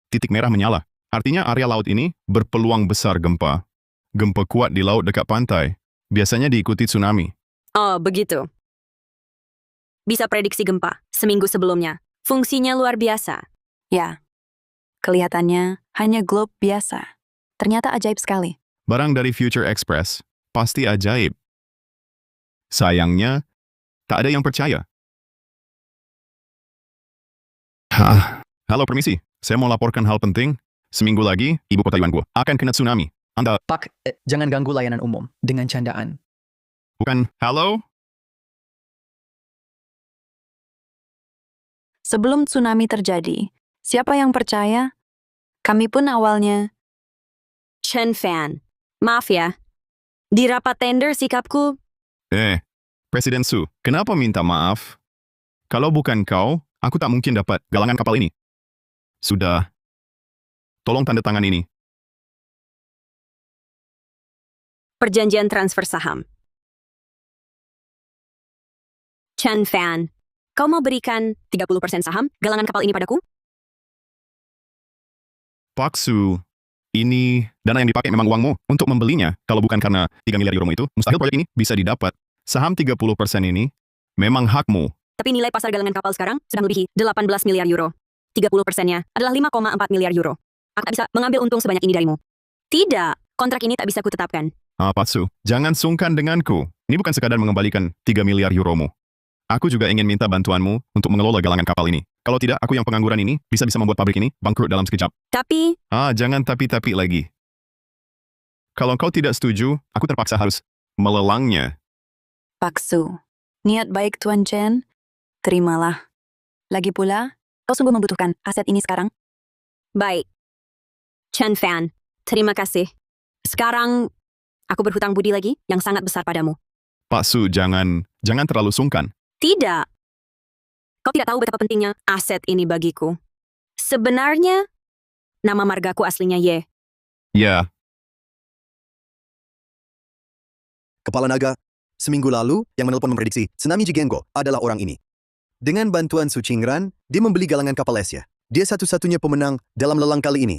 Titik merah menyala. Artinya area laut ini berpeluang besar gempa. Gempa kuat di laut dekat pantai. Biasanya diikuti tsunami. Oh, begitu. Bisa prediksi gempa seminggu sebelumnya. Fungsinya luar biasa. Ya, kelihatannya hanya globe biasa. Ternyata ajaib sekali. Barang dari Future Express pasti ajaib. Sayangnya, tak ada yang percaya. Halo, permisi. Saya mau laporkan hal penting. Seminggu lagi, ibu kota Yuan Guo akan kena tsunami. Anda, Pak, jangan ganggu layanan umum dengan candaan. bukan, halo? Sebelum tsunami terjadi, siapa yang percaya? Kami pun awalnya. Chen Fan, maaf ya. Di rapat tender sikapku, Presiden Su, kenapa minta maaf? Kalau bukan kau, aku tak mungkin dapat galangan kapal ini. Sudah. Tolong tanda tangan ini. perjanjian transfer saham. Chen Fan, kau mau berikan 30% saham galangan kapal ini padaku? Pak Su, ini dana yang dipakai memang uangmu untuk membelinya. Kalau bukan karena 3 miliar euro itu, mustahil proyek ini bisa didapat. Saham 30% ini memang hakmu. Tapi nilai pasar galangan kapal sekarang sudah melebihi 18 miliar euro. 30%-nya adalah 5,4 miliar euro. Aku tak bisa mengambil untung sebanyak ini darimu. Tidak, kontrak ini tak bisa kutetapkan. Pak Su, jangan sungkan denganku. Ini bukan sekadar mengembalikan 3 miliar euromu. Aku juga ingin minta bantuanmu untuk mengelola galangan kapal ini. Kalau tidak, aku yang pengangguran ini bisa-bisa membuat pabrik ini bangkrut dalam sekejap. Tapi, Jangan tapi-tapi lagi. Kalau kau tidak setuju, aku terpaksa harus melelangnya. Pak Su, niat baik Tuan Chen, terimalah. Lagi pula, kau sungguh membutuhkan aset ini sekarang? baik. Chen Fan, terima kasih. Sekarang, aku berhutang budi lagi yang sangat besar padamu. Pak Su, jangan terlalu sungkan. Tidak. Kau tidak tahu betapa pentingnya aset ini bagiku. Sebenarnya, nama margaku aslinya Ye. Ya, Kepala Naga, seminggu lalu yang menelpon memprediksi tsunami Jigengo adalah orang ini. Dengan bantuan Su Qingran, dia membeli galangan kapal Asia. Dia satu-satunya pemenang dalam lelang kali ini.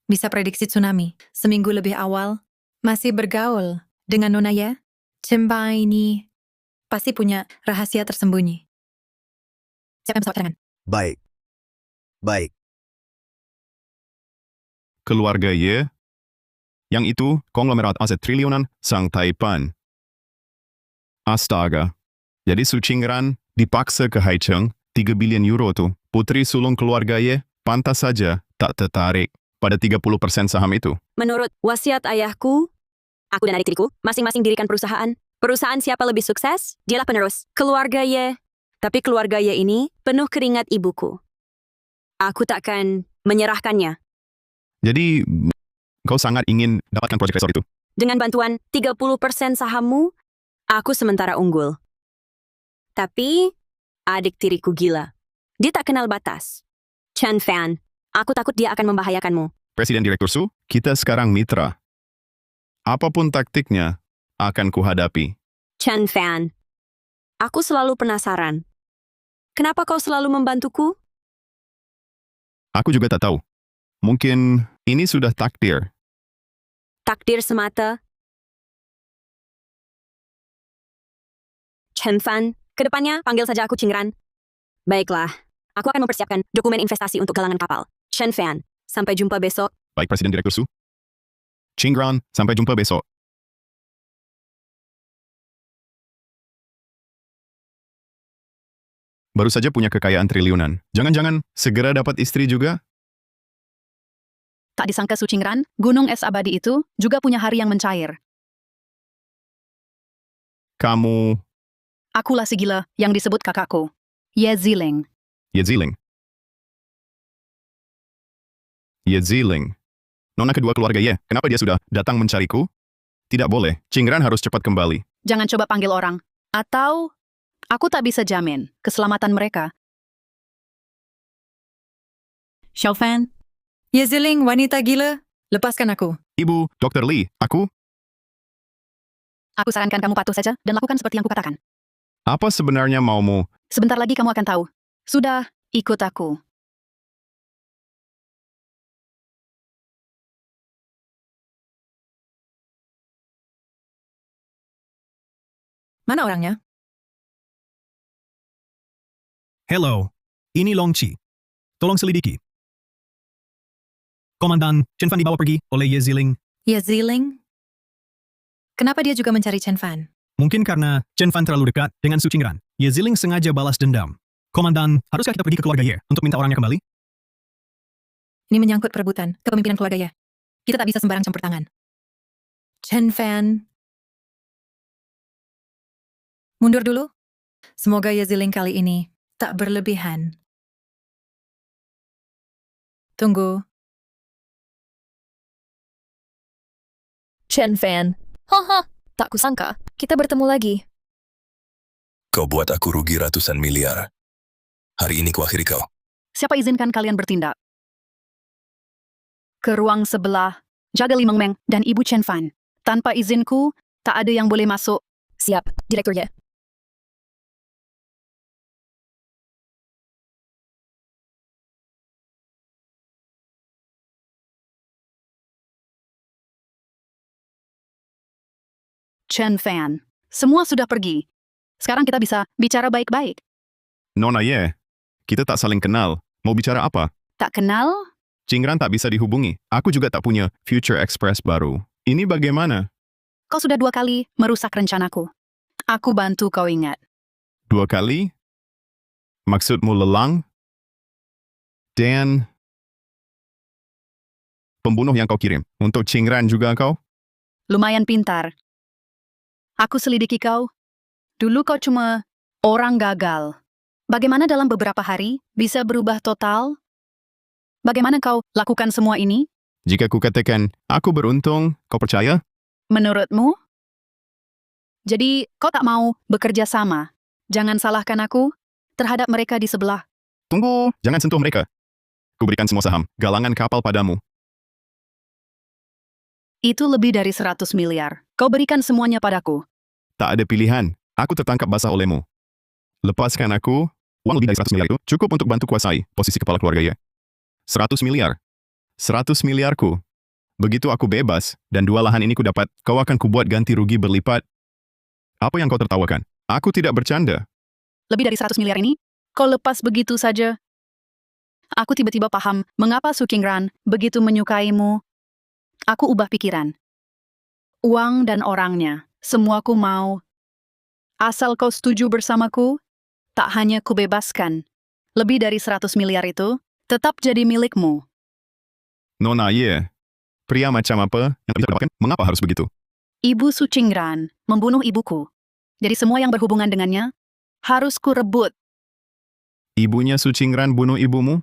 Bisa prediksi tsunami. Seminggu lebih awal, masih bergaul dengan Nona ya? Cempa ini pasti punya rahasia tersembunyi. Siapa yang pesawat cadangan? Baik. Baik. keluarga Ye. Yang itu konglomerat aset triliunan Sang Taipan. Astaga. Jadi Su Qingran dipaksa ke Haicheng 3 bilion euro tuh. Putri sulung keluarga Ye pantas saja tak tertarik pada 30% saham itu. Menurut wasiat ayahku, aku dan adik tiriku masing-masing dirikan perusahaan. Perusahaan siapa lebih sukses, dialah penerus. Keluarga Ye. Tapi keluarga Ye ini penuh keringat ibuku. Aku takkan menyerahkannya. Jadi, kau sangat ingin dapatkan proyek resort itu? Dengan bantuan 30% sahammu, aku sementara unggul. Tapi, adik tiriku gila. Dia tak kenal batas. Chen Fan, aku takut dia akan membahayakanmu. Presiden Direktur Su, kita sekarang mitra. Apapun taktiknya, akan kuhadapi. Chen Fan, aku selalu penasaran. Kenapa kau selalu membantuku? Aku juga tak tahu. Mungkin ini sudah takdir. Takdir semata. Chen Fan, kedepannya panggil saja aku Qingran. Baiklah, aku akan mempersiapkan dokumen investasi untuk galangan kapal. Chen Fan, sampai jumpa besok. Baik Presiden Direktur Su. Qingran, sampai jumpa besok. baru saja punya kekayaan triliunan. Jangan-jangan segera dapat istri juga? Tak disangka Su Qingran, gunung es abadi itu, juga punya hari yang mencair. Kamu... Akulah si gila yang disebut kakakku. Ye Ziling. Ye Ziling. Ye Ziling. Nona kedua keluarga Ye, kenapa dia sudah datang mencariku? Tidak boleh, Qingran harus cepat kembali. Jangan coba panggil orang. Atau, aku tak bisa jamin keselamatan mereka. Xiaofan, Ye Ziling, wanita gila, lepaskan aku. Ibu, Dr. Li, aku... aku sarankan kamu patuh saja dan lakukan seperti yang kukatakan. Apa sebenarnya maumu? Sebentar lagi kamu akan tahu. Sudah, ikut aku. Mana orangnya? Hello, ini Long Chi. Tolong selidiki. Komandan, Chen Fan dibawa pergi oleh Ye Ziling. Ye Ziling? Kenapa dia juga mencari Chen Fan? Mungkin karena Chen Fan terlalu dekat dengan Su Qingran. Ye Ziling sengaja balas dendam. Komandan, haruskah kita pergi ke keluarga Ye untuk minta orangnya kembali? Ini menyangkut perebutan kepemimpinan keluarga Ye. Kita tak bisa sembarang campur tangan. Chen Fan. Mundur dulu. Semoga Ye Ziling kali ini tak berlebihan. Tunggu. Chen Fan. Haha, tak kusangka. Kita bertemu lagi. Kau buat aku rugi ratusan miliar. Hari ini kuakhiri kau. Siapa izinkan kalian bertindak? Ke ruang sebelah, jaga Li Mengmeng dan Ibu Chen Fan. Tanpa izinku, tak ada yang boleh masuk. Siap, direkturnya. Chen Fan, semua sudah pergi. Sekarang kita bisa bicara baik-baik. Nona Ye, kita tak saling kenal. Mau bicara apa? Tak kenal? Qingran tak bisa dihubungi. Aku juga tak punya Future Express baru. Ini bagaimana? Kau sudah 2 kali merusak rencanaku. Aku bantu kau ingat. 2 kali? Maksudmu lelang? Dan... pembunuh yang kau kirim. Untuk Qingran juga kau? Lumayan pintar. Aku selidiki kau. Dulu kau cuma orang gagal. Bagaimana dalam beberapa hari bisa berubah total? Bagaimana kau lakukan semua ini? Jika ku katakan, aku beruntung, kau percaya? Menurutmu? Jadi, kau tak mau bekerja sama. Jangan salahkan aku terhadap mereka di sebelah. Tunggu, jangan sentuh mereka. Ku berikan semua saham, galangan kapal padamu. Itu lebih dari 100 miliar. Kau berikan semuanya padaku. Tak ada pilihan, aku tertangkap basah olehmu. Lepaskan aku, uang lebih dari 100 miliar itu cukup untuk bantu kuasai posisi kepala keluarga ya. 100 miliar. 100 miliarku. Begitu aku bebas, dan 2 lahan ini ku dapat, kau akan kubuat ganti rugi berlipat. Apa yang kau tertawakan? Aku tidak bercanda. Lebih dari 100 miliar ini, kau lepas begitu saja. Aku tiba-tiba paham mengapa Su Qingran begitu menyukaimu. Aku ubah pikiran. Uang dan orangnya, semua ku mau. Asal kau setuju bersamaku, tak hanya kubebaskan. Lebih dari 100 miliar itu, tetap jadi milikmu. Nona Ye, pria macam apa yang bisa dapatkan? Mengapa harus begitu? Ibu Su Qingran membunuh ibuku. Jadi semua yang berhubungan dengannya, harus ku rebut. Ibunya Su Qingran bunuh ibumu?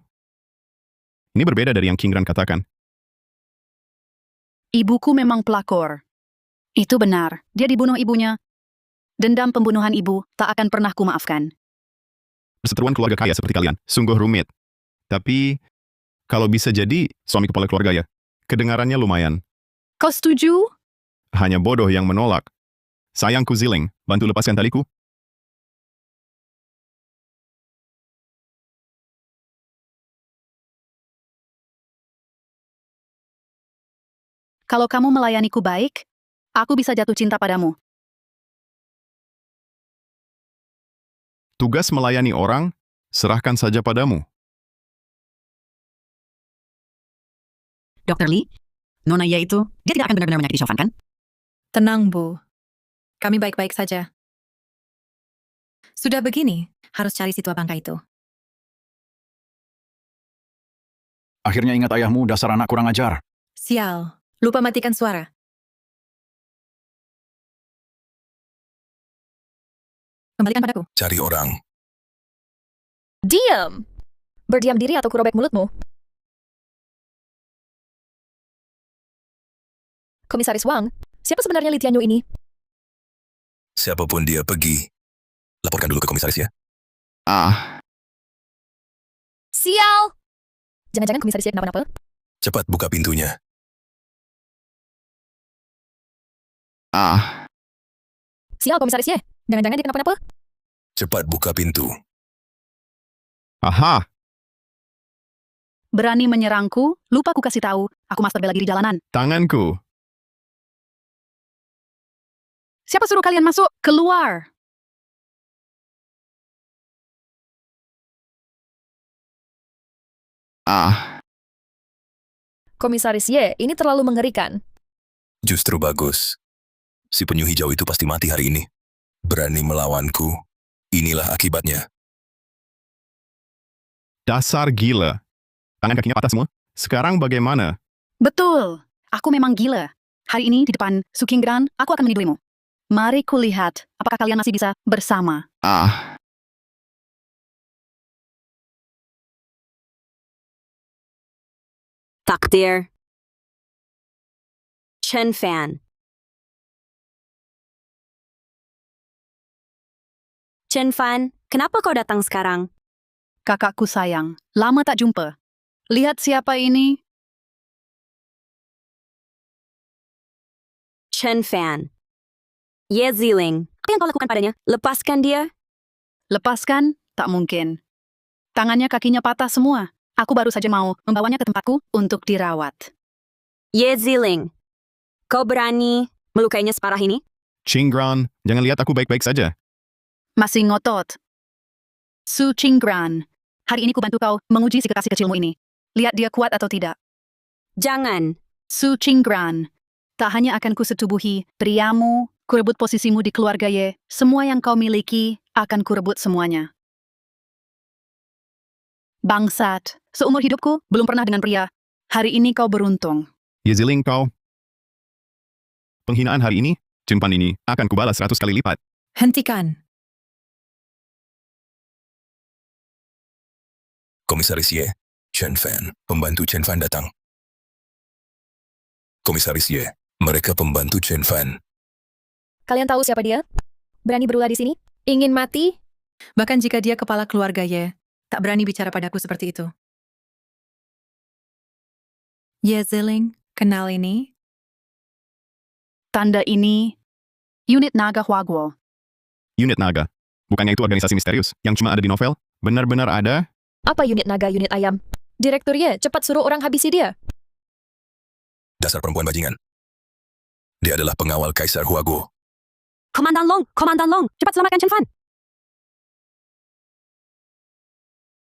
Ini berbeda dari yang Qingran katakan. Ibuku memang pelakor. Itu benar, dia dibunuh ibunya. Dendam pembunuhan ibu tak akan pernah kumaafkan. Perseteruan keluarga kaya seperti kalian, sungguh rumit. Tapi, kalau bisa jadi suami kepala keluarga ya, kedengarannya lumayan. Kau setuju? Hanya bodoh yang menolak. Sayangku Ziling, bantu lepaskan taliku. Kalau kamu melayaniku baik, aku bisa jatuh cinta padamu. Tugas melayani orang, serahkan saja padamu. Dr. Li, Nona Ye itu, dia tidak akan benar-benar menyakiti Xiaofan, kan? Tenang, Bu. Kami baik-baik saja. Sudah begini, harus cari si tua bangka itu. Akhirnya ingat ayahmu, dasar anak kurang ajar. Sial, lupa matikan suara. Kembalikan padaku. Cari orang. Diam! Berdiam diri atau kurobek mulutmu. Komisaris Wang, siapa sebenarnya Li Tianyu ini? Siapapun dia pergi. Laporkan dulu ke komisaris ya. Sial! Jangan-jangan komisaris Ye kenapa-napa? Cepat buka pintunya. Sial komisaris Ye, jangan-jangan dia kenapa-napa? Cepat buka pintu. Aha, Berani menyerangku? Lupa ku kasih tahu, aku master bela diri jalanan. tanganku. Siapa suruh kalian masuk? Keluar! Komisaris Ye, ini terlalu mengerikan. Justru bagus. Si penyu hijau itu pasti mati hari ini. Berani melawanku. Inilah akibatnya. Dasar gila. Tangan kakinya patah semua. Sekarang bagaimana? Betul, aku memang gila. Hari ini di depan Sukingran, aku akan meniduimu. Mari kulihat, apakah kalian masih bisa bersama. Takdir. Chen Fan. Chen Fan, kenapa kau datang sekarang? Kakakku sayang, lama tak jumpa. Lihat siapa ini. Chen Fan. Ye Ziling, apa yang kau lakukan padanya? Lepaskan dia. Lepaskan? Tak mungkin. Tangannya kakinya patah semua. Aku baru saja mau membawanya ke tempatku untuk dirawat. Ye Ziling, kau berani melukainya separah ini? Qinggran, jangan lihat aku baik-baik saja. Masih ngotot. Su Qinggran, hari ini ku bantu kau menguji si kekasih kecilmu ini. Lihat dia kuat atau tidak. Jangan. Su Qinggran, tak hanya akan kusetubuhi priamu, kurebut posisimu di keluarga Ye, semua yang kau miliki akan kurebut semuanya. Bangsat, seumur hidupku belum pernah dengan pria. Hari ini kau beruntung. Ye Ziling kau. Penghinaan hari ini, Cimpan ini, akan kubalas 100 kali lipat. Hentikan. Komisaris Ye, Chen Fan, pembantu Chen Fan datang. Komisaris Ye, mereka pembantu Chen Fan. Kalian tahu siapa dia? Berani berulah di sini? Ingin mati? Bahkan jika dia kepala keluarga Ye, tak berani bicara padaku seperti itu. Ye Ziling, kenal ini? Tanda ini, unit naga Huaguo. Unit naga. Bukannya itu organisasi misterius yang cuma ada di novel? Benar-benar ada? Apa unit naga, unit ayam? Direktur Ye, cepat suruh orang habisi dia. Dasar perempuan bajingan. Dia adalah pengawal Kaisar Huaguo. Komandan Long, cepat selamatkan Chen Fan.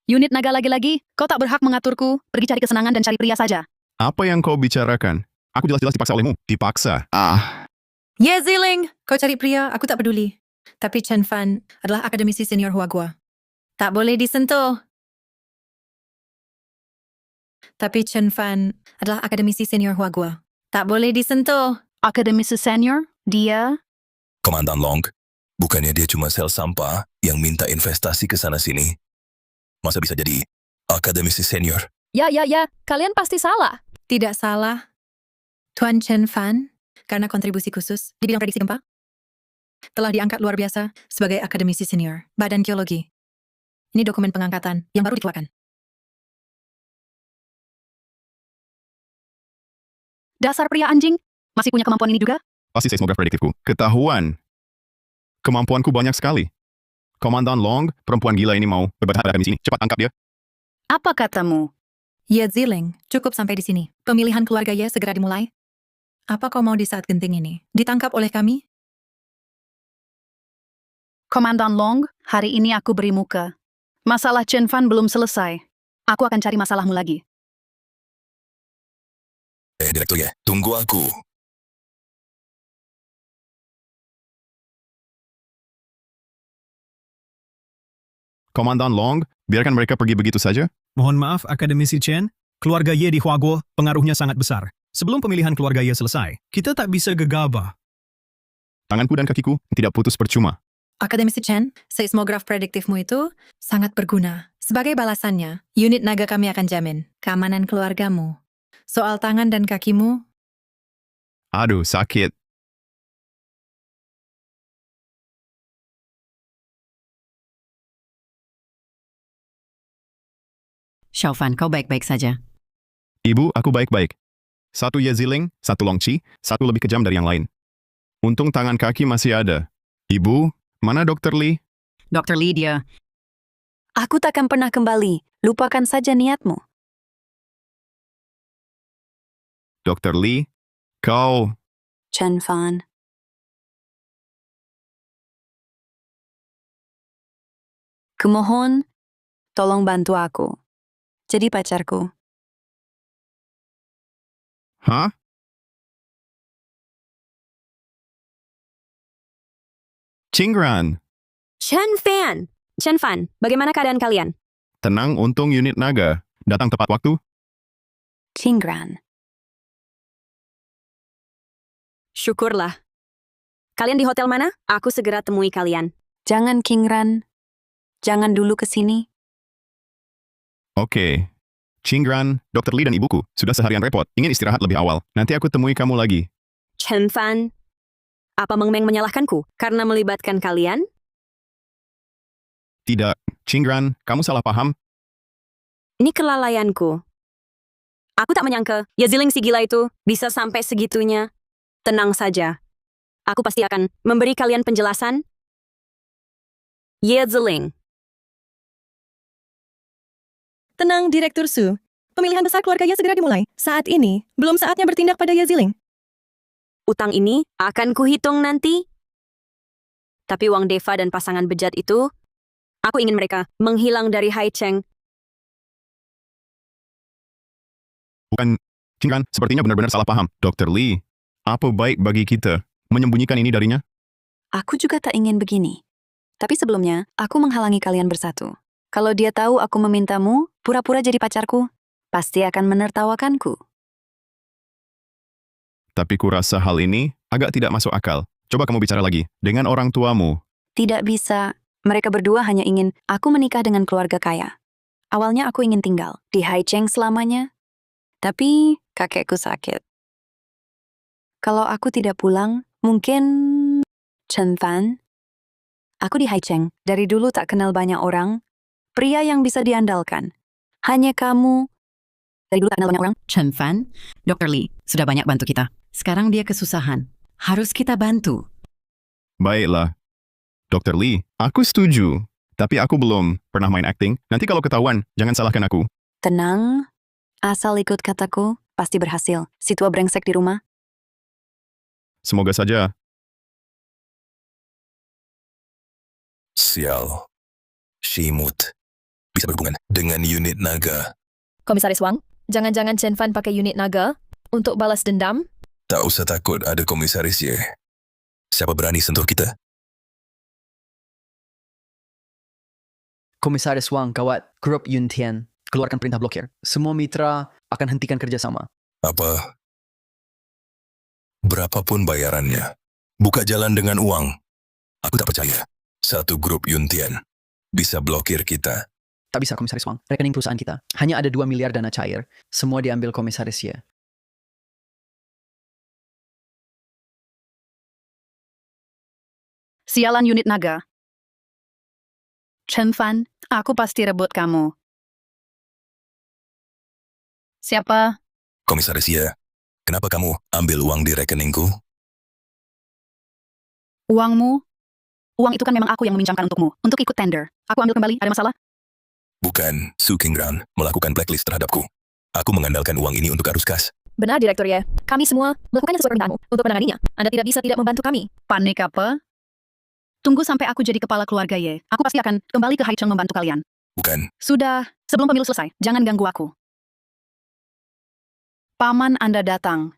Unit naga lagi-lagi, kau tak berhak mengaturku, pergi cari kesenangan dan cari pria saja. Apa yang kau bicarakan? Aku jelas-jelas dipaksa olehmu. Dipaksa. Ye Ziling, kau cari pria, aku tak peduli. Tapi Chen Fan adalah akademisi senior Huaguo. Tak boleh disentuh. Tapi Chen Fan adalah akademisi senior Huaguo. Tak boleh disentuh. Akademisi senior, dia... Komandan Long, bukannya dia cuma sel sampah yang minta investasi ke sana-sini? Masa bisa jadi akademisi senior? Ya, kalian pasti salah. Tidak salah. Tuan Chen Fan, karena kontribusi khusus di bidang prediksi gempa, telah diangkat luar biasa sebagai akademisi senior Badan Geologi. Ini dokumen pengangkatan yang baru dikeluarkan. Dasar pria anjing, masih punya kemampuan ini juga? Pasti seismograf prediktifku. Ketahuan. Kemampuanku banyak sekali. Komandan Long, perempuan gila ini mau berbadan pada kami sini. Cepat tangkap dia. Apa katamu? Ye Ziling, cukup sampai di sini. Pemilihan keluarga Ye segera dimulai. Apa kau mau di saat genting ini ditangkap oleh kami? Komandan Long, hari ini aku beri muka. Masalah Chen Fan belum selesai. Aku akan cari masalahmu lagi. Direktur Ye, tunggu aku. Komandan Long, biarkan mereka pergi begitu saja? Mohon maaf, Akademisi Chen. Keluarga Ye di Huaguo pengaruhnya sangat besar. Sebelum pemilihan keluarga Ye selesai, kita tak bisa gegabah. Tanganku dan kakiku tidak putus percuma. Akademisi Chen, seismograf prediktifmu itu sangat berguna. Sebagai balasannya, unit naga kami akan jamin keamanan keluargamu. Soal tangan dan kakimu, Aduh, sakit. Xiaofan, kau baik-baik saja. Ibu, aku baik-baik. Satu Ye Ziling, satu Long Qi, satu lebih kejam dari yang lain. Untung tangan kaki masih ada. Ibu, mana Dr. Lee? Dr. Lee dia. Aku takkan pernah kembali. Lupakan saja niatmu. Dr. Lee, kau... Chen Fan. Kumohon, tolong bantu aku. Jadi pacarku. Hah? Qingran, Chen Fan, bagaimana keadaan kalian? tenang, untung unit naga. Datang tepat waktu? Qingran. Syukurlah. Kalian di hotel mana? Aku segera temui kalian. Jangan Qingran. Jangan dulu ke sini. Oke. Qingran, Dr. Lee dan ibuku sudah seharian repot. Ingin istirahat lebih awal. Nanti aku temui kamu lagi. Chen Fan, apa Meng Meng menyalahkanku karena melibatkan kalian? Tidak, Qingran, kamu salah paham. Ini kelalaianku. Aku tak menyangka Ye Ziling si gila itu bisa sampai segitunya. Tenang saja. Aku pasti akan memberi kalian penjelasan. Ye Ziling. Tenang, Direktur Su. Pemilihan besar keluarga Ye segera dimulai. Saat ini, belum saatnya bertindak pada Ye Ziling. Utang ini akan kuhitung nanti. Tapi Wang Deva dan pasangan bejat itu, aku ingin mereka menghilang dari Haicheng. Bukan, Qingran, sepertinya benar-benar salah paham. Dr. Lee, apa baik bagi kita menyembunyikan ini darinya? Aku juga tak ingin begini. Tapi sebelumnya, aku menghalangi kalian bersatu. Kalau dia tahu aku memintamu, pura-pura jadi pacarku, pasti akan menertawakanku. Tapi kurasa hal ini agak tidak masuk akal. Coba kamu bicara lagi dengan orang tuamu. Tidak bisa. Mereka berdua hanya ingin aku menikah dengan keluarga kaya. Awalnya aku ingin tinggal di Haicheng selamanya. Tapi kakekku sakit. Kalau aku tidak pulang, mungkin... Chen Fan? Aku di Haicheng. Dari dulu tak kenal banyak orang. Pria yang bisa diandalkan. Hanya kamu. Dari dulu tak kenal banyak orang. Chen Fan, Dr. Lee sudah banyak bantu kita. Sekarang dia kesusahan. Harus kita bantu. Baiklah. Dr. Lee, aku setuju. Tapi aku belum pernah main acting. Nanti kalau ketahuan, jangan salahkan aku. Tenang. Asal ikut kataku, pasti berhasil. Si tua brengsek di rumah. Semoga saja. Sial. Shimut. Bisa berhubungan dengan unit naga. Komisaris Wang, jangan-jangan Chen Fan pakai unit naga untuk balas dendam? Tak usah takut ada komisaris Ye. Siapa berani sentuh kita? Komisaris Wang, kawat grup Yuntian, keluarkan perintah blokir. Semua mitra akan hentikan kerjasama. Apa? Berapapun bayarannya. Buka jalan dengan uang. Aku tak percaya. Satu grup Yuntian bisa blokir kita. Tak bisa, Komisaris Wang. Rekening perusahaan kita. Hanya ada 2 miliar dana cair. Semua diambil Komisaris Ye. Sialan unit naga. Chen Fan, aku pasti rebut kamu. Siapa? Komisaris Ye, kenapa kamu ambil uang di rekeningku? Uangmu? Uang itu kan memang aku yang meminjamkan untukmu, untuk ikut tender. Aku ambil kembali, ada masalah? Bukan, Su Qingran melakukan blacklist terhadapku. Aku mengandalkan uang ini untuk arus kas. Benar, Direktur Ye. Kami semua melakukannya sesuai permintaanmu. Untuk menanganinya, Anda tidak bisa tidak membantu kami. Panik apa? Tunggu sampai aku jadi kepala keluarga Ye. Aku pasti akan kembali ke Haicheng membantu kalian. Bukan. Sudah, sebelum pemilu selesai, jangan ganggu aku. Paman Anda datang.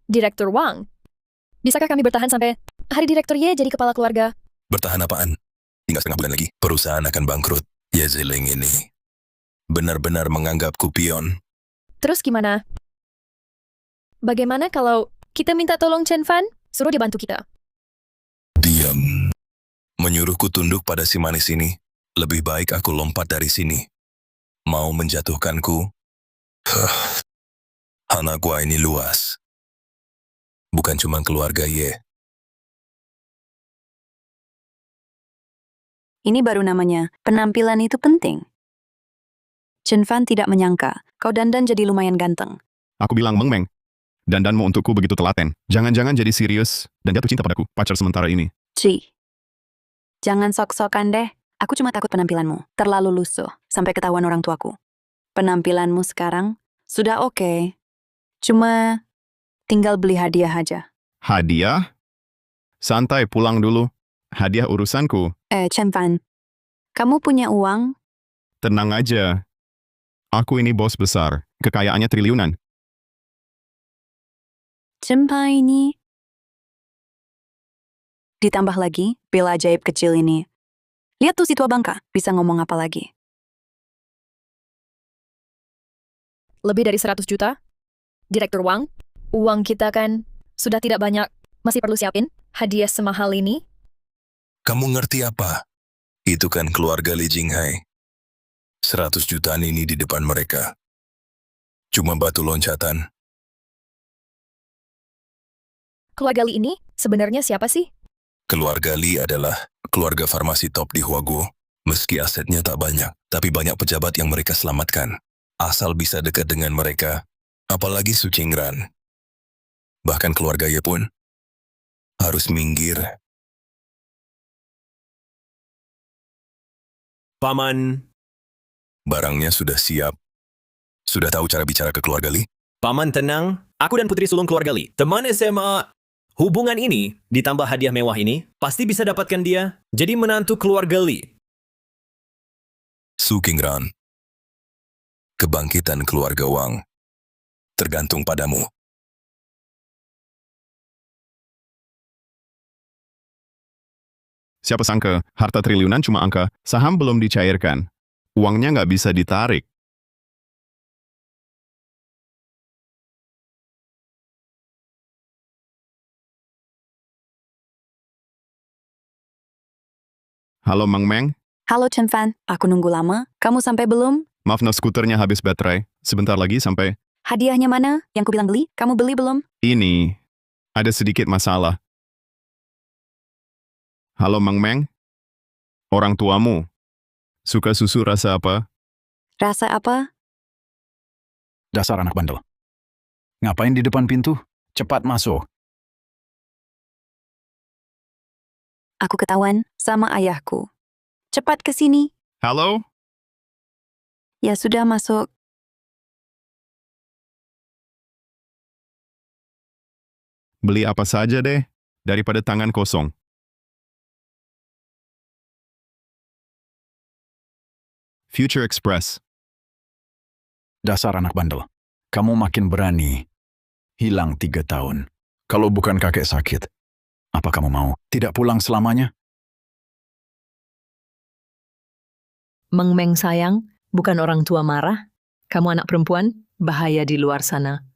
Direktur Wang, bisakah kami bertahan sampai hari Direktur Ye jadi kepala keluarga? Bertahan apaan? tinggal setengah bulan lagi, perusahaan akan bangkrut. Yeziling ini benar-benar menganggapku pion. Terus gimana? Bagaimana kalau kita minta tolong Chen Fan? Suruh dia bantu kita. Diam. Menyuruhku tunduk pada si manis ini. Lebih baik aku lompat dari sini. Mau menjatuhkanku? Anak gua ini luas. Bukan cuma keluarga Ye. Ini baru namanya, penampilan itu penting. Chen Fan tidak menyangka, kau dandan jadi lumayan ganteng. Aku bilang Meng Meng. Dandanmu untukku begitu telaten. Jangan-jangan jadi serius dan jatuh cinta padaku, pacar sementara ini. Ci, jangan sok-sokan deh. Aku cuma takut penampilanmu terlalu lusuh sampai ketahuan orang tuaku. Penampilanmu sekarang sudah oke. Cuma tinggal beli hadiah aja. Hadiah? Santai, pulang dulu. Hadiah urusanku. Chen Fan, kamu punya uang? Tenang aja. Aku ini bos besar. Kekayaannya triliunan. Chen Fan ini. Ditambah lagi, pil ajaib kecil ini. Lihat tuh si tua bangka, bisa ngomong apa lagi. Lebih dari 100 juta? Direktur Wang, uang kita kan sudah tidak banyak. Masih perlu siapin hadiah semahal ini? Kamu ngerti apa? Itu kan keluarga Li Jinghai. 100 jutaan ini di depan mereka. Cuma batu loncatan. Keluarga Li ini sebenarnya siapa sih? Keluarga Li adalah keluarga farmasi top di Huaguo. Meski asetnya tak banyak, tapi banyak pejabat yang mereka selamatkan. Asal bisa dekat dengan mereka, apalagi Su Qingran. Bahkan keluarga Ye pun harus minggir. Paman. Barangnya sudah siap. Sudah tahu cara bicara ke keluarga Li? Paman tenang, aku dan putri sulung keluarga Li, teman SMA. Hubungan ini, ditambah hadiah mewah ini, pasti bisa dapatkan dia jadi menantu keluarga Li. Su Qingran. Kebangkitan keluarga Wang tergantung padamu. Siapa sangka, harta triliunan cuma angka, saham belum dicairkan. Uangnya nggak bisa ditarik. Halo Meng Meng, Halo Chen Fan, aku nunggu lama. Kamu sampai belum? maaf no skuternya habis baterai. Sebentar lagi sampai. Hadiahnya mana? Yang ku bilang beli? Kamu beli belum? Ini, ada sedikit masalah. Halo Meng Meng, orang tuamu suka susu rasa apa? Rasa apa? Dasar anak bandel. Ngapain di depan pintu? Cepat masuk. Aku ketahuan sama ayahku. Cepat ke sini. Halo? Ya sudah masuk. Beli apa saja deh, daripada tangan kosong. Future Express. Dasar anak bandel. Kamu makin berani. Hilang 3 tahun. Kalau bukan kakek sakit. Apa kamu mau tidak pulang selamanya? Meng Meng sayang, bukan orang tua marah. Kamu anak perempuan, bahaya di luar sana.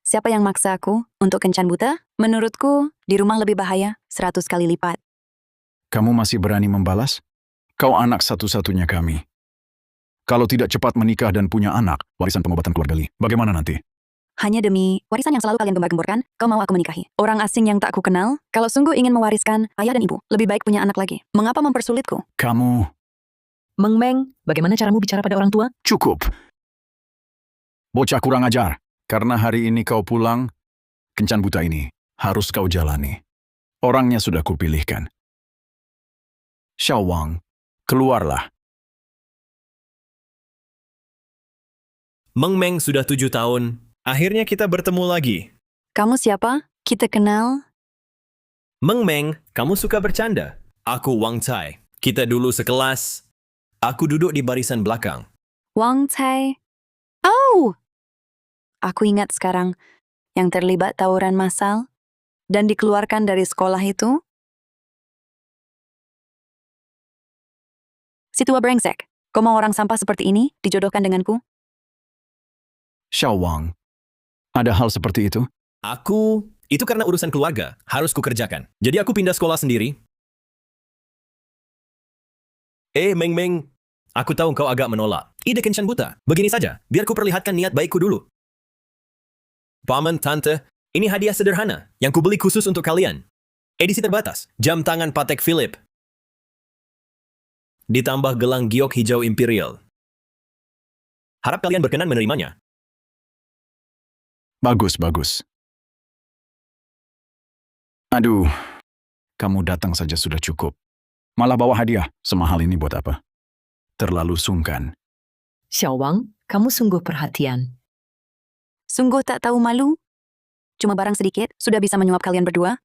Siapa yang maksa aku untuk kencan buta? Menurutku, di rumah lebih bahaya 100 kali lipat. Kamu masih berani membalas? Kau anak satu-satunya kami. Kalau tidak cepat menikah dan punya anak, warisan pengobatan keluarga Li, bagaimana nanti? Hanya demi warisan yang selalu kalian gembar-gemborkan, kau mau aku menikahi. Orang asing yang tak ku kenal, kalau sungguh ingin mewariskan ayah dan ibu, lebih baik punya anak lagi. Mengapa mempersulitku? Kamu... Meng Meng, bagaimana caramu bicara pada orang tua? Cukup. Bocah kurang ajar. Karena hari ini kau pulang, kencan buta ini harus kau jalani. Orangnya sudah kupilihkan. Xiao Wang, keluarlah. Meng Meng sudah 7 tahun. Akhirnya kita bertemu lagi. Kamu siapa? Kita kenal? Meng Meng, kamu suka bercanda? Aku Wang Cai. Kita dulu sekelas. Aku duduk di barisan belakang. Wang Cai. Oh! Aku ingat sekarang yang terlibat tawuran massal dan dikeluarkan dari sekolah itu. Si tua brengsek, kau mau orang sampah seperti ini dijodohkan denganku? Xiao Wang, ada hal seperti itu? Itu karena urusan keluarga, harus kukerjakan. Jadi aku pindah sekolah sendiri. Meng Meng, aku tahu kau agak menolak. Ide kencan buta. Begini saja, biar ku perlihatkan niat baikku dulu. Paman, tante, ini hadiah sederhana yang kubeli khusus untuk kalian. Edisi terbatas, jam tangan Patek Philippe. Ditambah gelang giok hijau imperial. Harap kalian berkenan menerimanya. Bagus, bagus. Aduh, kamu datang saja sudah cukup. Malah bawa hadiah, semahal ini buat apa? Terlalu sungkan. Xiao Wang, kamu sungguh perhatian. Sungguh tak tahu malu? Cuma barang sedikit, sudah bisa menyuap kalian berdua?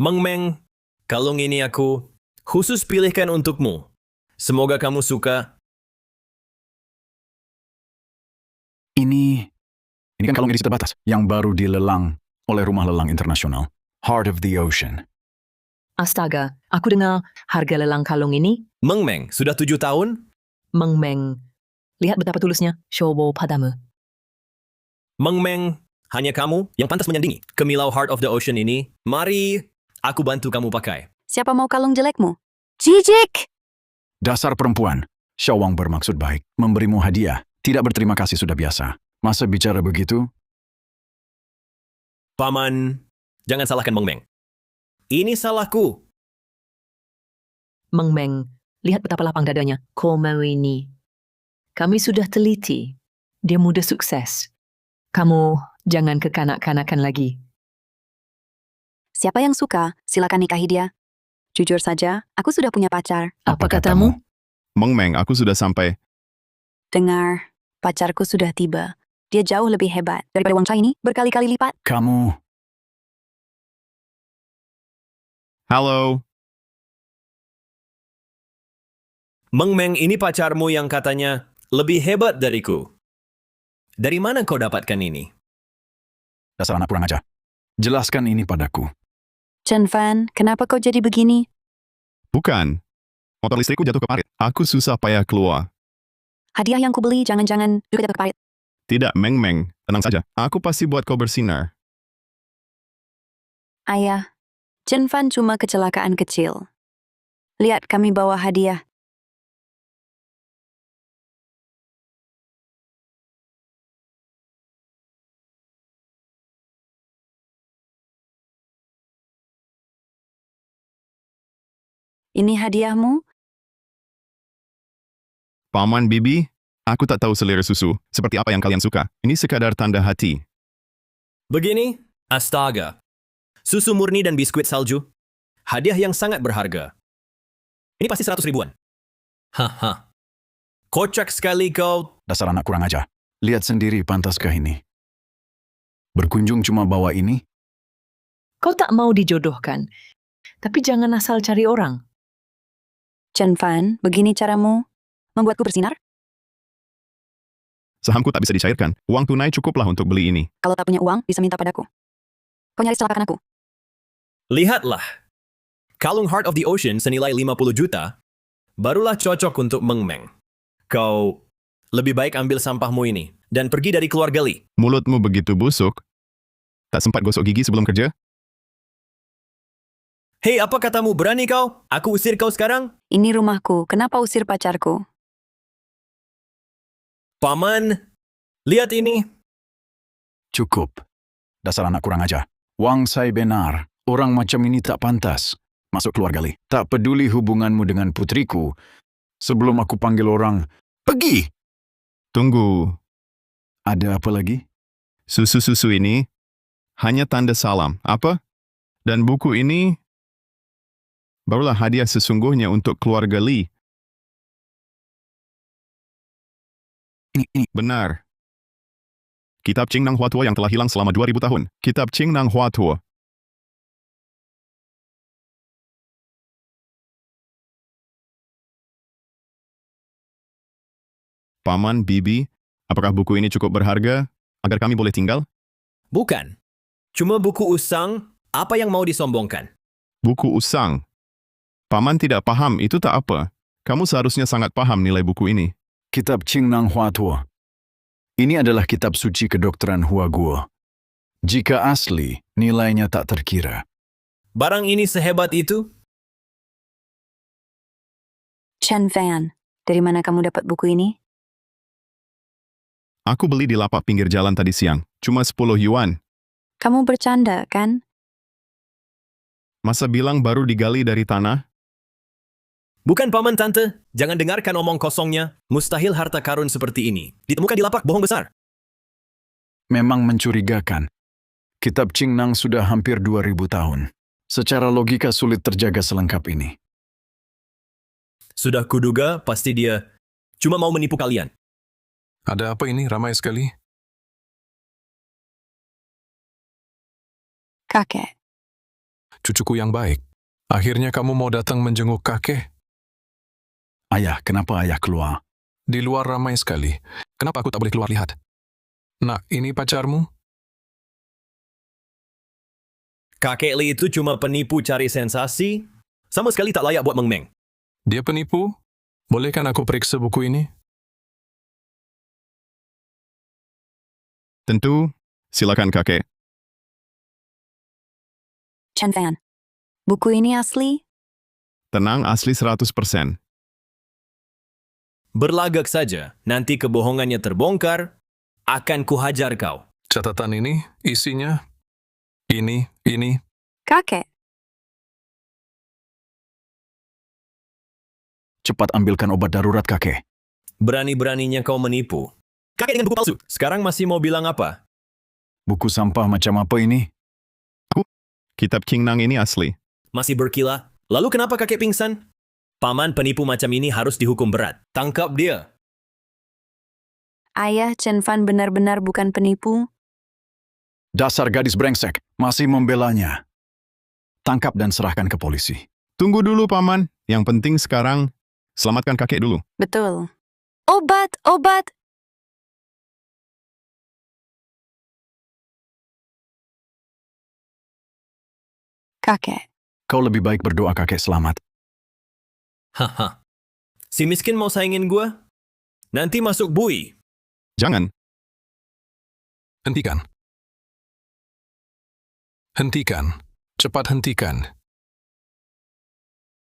Meng Meng, kalung ini aku khusus pilihkan untukmu. Semoga kamu suka. Ini kan kalung edisi terbatas yang baru dilelang oleh Rumah Lelang Internasional, Heart of the Ocean. Astaga, aku dengar harga lelang kalung ini. Meng Meng, sudah 7 tahun? Meng Meng, lihat betapa tulusnya Shobo padamu. Meng Meng, hanya kamu yang pantas menyandingi Kemilau Heart of the Ocean ini. Mari, aku bantu kamu pakai. Siapa mau kalung jelekmu? Jijik! Dasar perempuan, Xiao Wang bermaksud baik, memberimu hadiah, tidak berterima kasih sudah biasa. Masa bicara begitu? Paman, jangan salahkan Meng Meng. Ini salahku. Meng Meng, lihat betapa lapang dadanya. Ko mau ini. Kami sudah teliti. Dia muda sukses. Kamu jangan kekanak-kanakan lagi. Siapa yang suka, silakan nikahi dia. Jujur saja, aku sudah punya pacar. Apa katamu? Meng Meng, aku sudah sampai. Dengar, pacarku sudah tiba. Dia jauh lebih hebat daripada Wang Chai ini, berkali-kali lipat. Kamu... Halo, Meng Meng, ini pacarmu yang katanya lebih hebat dariku. Dari mana kau dapatkan ini? Dasar anak kurang ajar. Jelaskan ini padaku. Chen Fan, kenapa kau jadi begini? bukan. Motor listrikku jatuh ke parit. Aku susah payah keluar. Hadiah yang kubeli jangan-jangan juga jatuh ke parit. Tidak, Meng Meng. Tenang saja. Aku pasti buat kau bersinar. Ayah, Chen Fan cuma kecelakaan kecil. Lihat kami bawa hadiah. Ini hadiahmu? Paman Bibi, aku tak tahu selera susu. Seperti apa yang kalian suka. Ini sekadar tanda hati. Begini, astaga. Susu murni dan biskuit salju. Hadiah yang sangat berharga. Ini pasti 100 ribuan. Haha. Kocak sekali kau. Dasar anak kurang ajar. Lihat sendiri pantaskah ini? Berkunjung cuma bawa ini? Kau tak mau dijodohkan. Tapi jangan asal cari orang. Chen Fan, begini caramu membuatku bersinar? Sahamku tak bisa dicairkan. Uang tunai cukuplah untuk beli ini. Kalau tak punya uang, bisa minta padaku. Kau nyaris celakakan aku. Lihatlah. Kalung Heart of the Ocean senilai 50 juta, barulah cocok untuk Meng Meng. Kau lebih baik ambil sampahmu ini dan pergi dari keluarga Li. Mulutmu begitu busuk. Tak sempat gosok gigi sebelum kerja? Hei, apa katamu? Berani kau? Aku usir kau sekarang? Ini rumahku, kenapa usir pacarku? Paman, lihat ini. Cukup. Dasar anak kurang ajar. Wang Sai benar. Orang macam ini tak pantas. Masuk keluarga Li. Tak peduli hubunganmu dengan putriku. Sebelum aku panggil orang, pergi! Tunggu. Ada apa lagi? Susu-susu ini hanya tanda salam. Apa? Dan buku ini barulah hadiah sesungguhnya untuk keluarga Li. Ini. Benar. Kitab Qing Nang Hua Tua yang telah hilang selama 2000 tahun. Kitab Qing Nang Hua Tua. Paman, Bibi, apakah buku ini cukup berharga agar kami boleh tinggal? Bukan. Cuma buku usang, apa yang mau disombongkan? Buku usang. Paman tidak paham, itu tak apa. Kamu seharusnya sangat paham nilai buku ini. Kitab Qing Nang Hua Tuo. Ini adalah kitab suci kedokteran Hua Guo. Jika asli, nilainya tak terkira. Barang ini sehebat itu? Chen Fan, dari mana kamu dapat buku ini? Aku beli di lapak pinggir jalan tadi siang. Cuma 10 yuan. Kamu bercanda, kan? Masa bilang baru digali dari tanah? Bukan paman tante, jangan dengarkan omong kosongnya. Mustahil harta karun seperti ini ditemukan di lapak bohong besar. Memang mencurigakan. Kitab Qing Nang sudah hampir 2000 tahun. Secara logika sulit terjaga selengkap ini. Sudah kuduga, pasti dia cuma mau menipu kalian. Ada apa ini? Ramai sekali. Kakek, Cucuku yang baik. Akhirnya kamu mau datang menjenguk kakek? Ayah, kenapa ayah keluar? Di luar ramai sekali. Kenapa aku tak boleh keluar lihat? Nak, ini pacarmu? Kakek Li itu cuma penipu cari sensasi. Sama sekali tak layak buat Meng Meng. Dia penipu? Bolehkan aku periksa buku ini? Tentu, silakan kakek. Chen Fan, buku ini asli? Tenang, asli 100%. Berlagak saja, nanti kebohongannya terbongkar, akan kuhajar kau. Catatan ini, isinya, ini. Kakek, Cepat ambilkan obat darurat, kakek. Berani-beraninya kau menipu. Kakek dengan buku palsu. Sekarang masih mau bilang apa? Buku sampah macam apa ini? Kitab Qing Nang ini asli. Masih berkilah? Lalu kenapa kakek pingsan? Paman penipu macam ini harus dihukum berat. Tangkap dia. ayah Chen Fan benar-benar bukan penipu? Dasar gadis brengsek, masih membelanya. Tangkap dan serahkan ke polisi. Tunggu dulu, Paman. Yang penting sekarang, selamatkan kakek dulu. Betul. Obat! Kakek, Kau lebih baik berdoa kakek selamat. Haha. Si miskin mau saingin gua? Nanti masuk bui. Jangan. Hentikan. Hentikan. Cepat hentikan.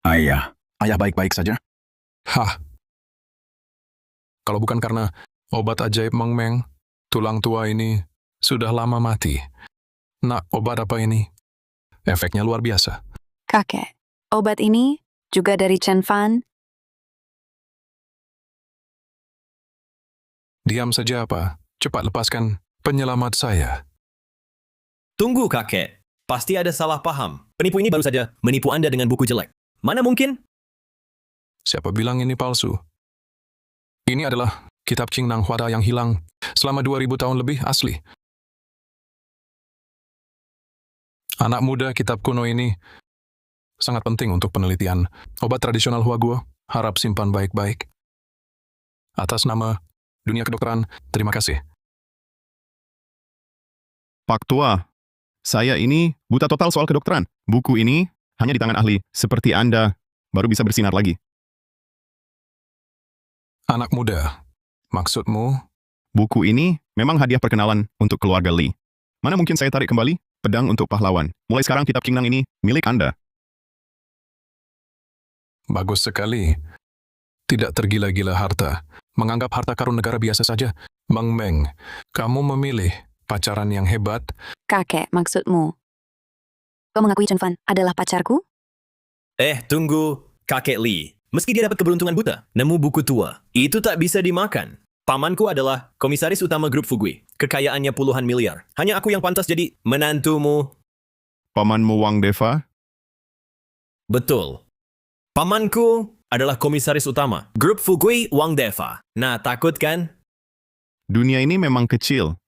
Ayah baik-baik saja? Hah. Kalau bukan karena obat ajaib Meng Meng, tulang tua ini sudah lama mati. Nak, obat apa ini? Efeknya luar biasa. kakek, obat ini juga dari Chen Fan? Diam saja apa? Cepat lepaskan penyelamat saya. Tunggu kakek. Pasti ada salah paham. Penipu ini baru saja menipu Anda dengan buku jelek. Mana mungkin? Siapa bilang ini palsu? Ini adalah kitab Qing Nang Hua yang hilang selama 2000 tahun lebih asli. Anak muda, kitab kuno ini sangat penting untuk penelitian. Obat tradisional Hua Guo, harap simpan baik-baik. Atas nama dunia kedokteran, terima kasih. Pak Tua, saya ini buta total soal kedokteran. Buku ini hanya di tangan ahli seperti Anda baru bisa bersinar lagi. Anak muda, maksudmu? Buku ini memang hadiah perkenalan untuk keluarga Li. Mana mungkin saya tarik kembali? Pedang untuk pahlawan. Mulai sekarang kitab Qing Nang ini milik Anda. Bagus sekali. Tidak tergila-gila harta. Menganggap harta karun negara biasa saja. Meng Meng, kamu memilih pacaran yang hebat. Kakek, maksudmu? Kau mengakui Chen Fan adalah pacarku? Tunggu. Kakek Li. Meski dia dapat keberuntungan buta, nemu buku tua. Itu tak bisa dimakan. Pamanku adalah komisaris utama grup Fugui. Kekayaannya puluhan miliar. Hanya aku yang pantas jadi menantumu. Pamanmu Wang Deva? Betul. Pamanku adalah komisaris utama grup Fugui Wang Deva. Nah, takut kan? Dunia ini memang kecil.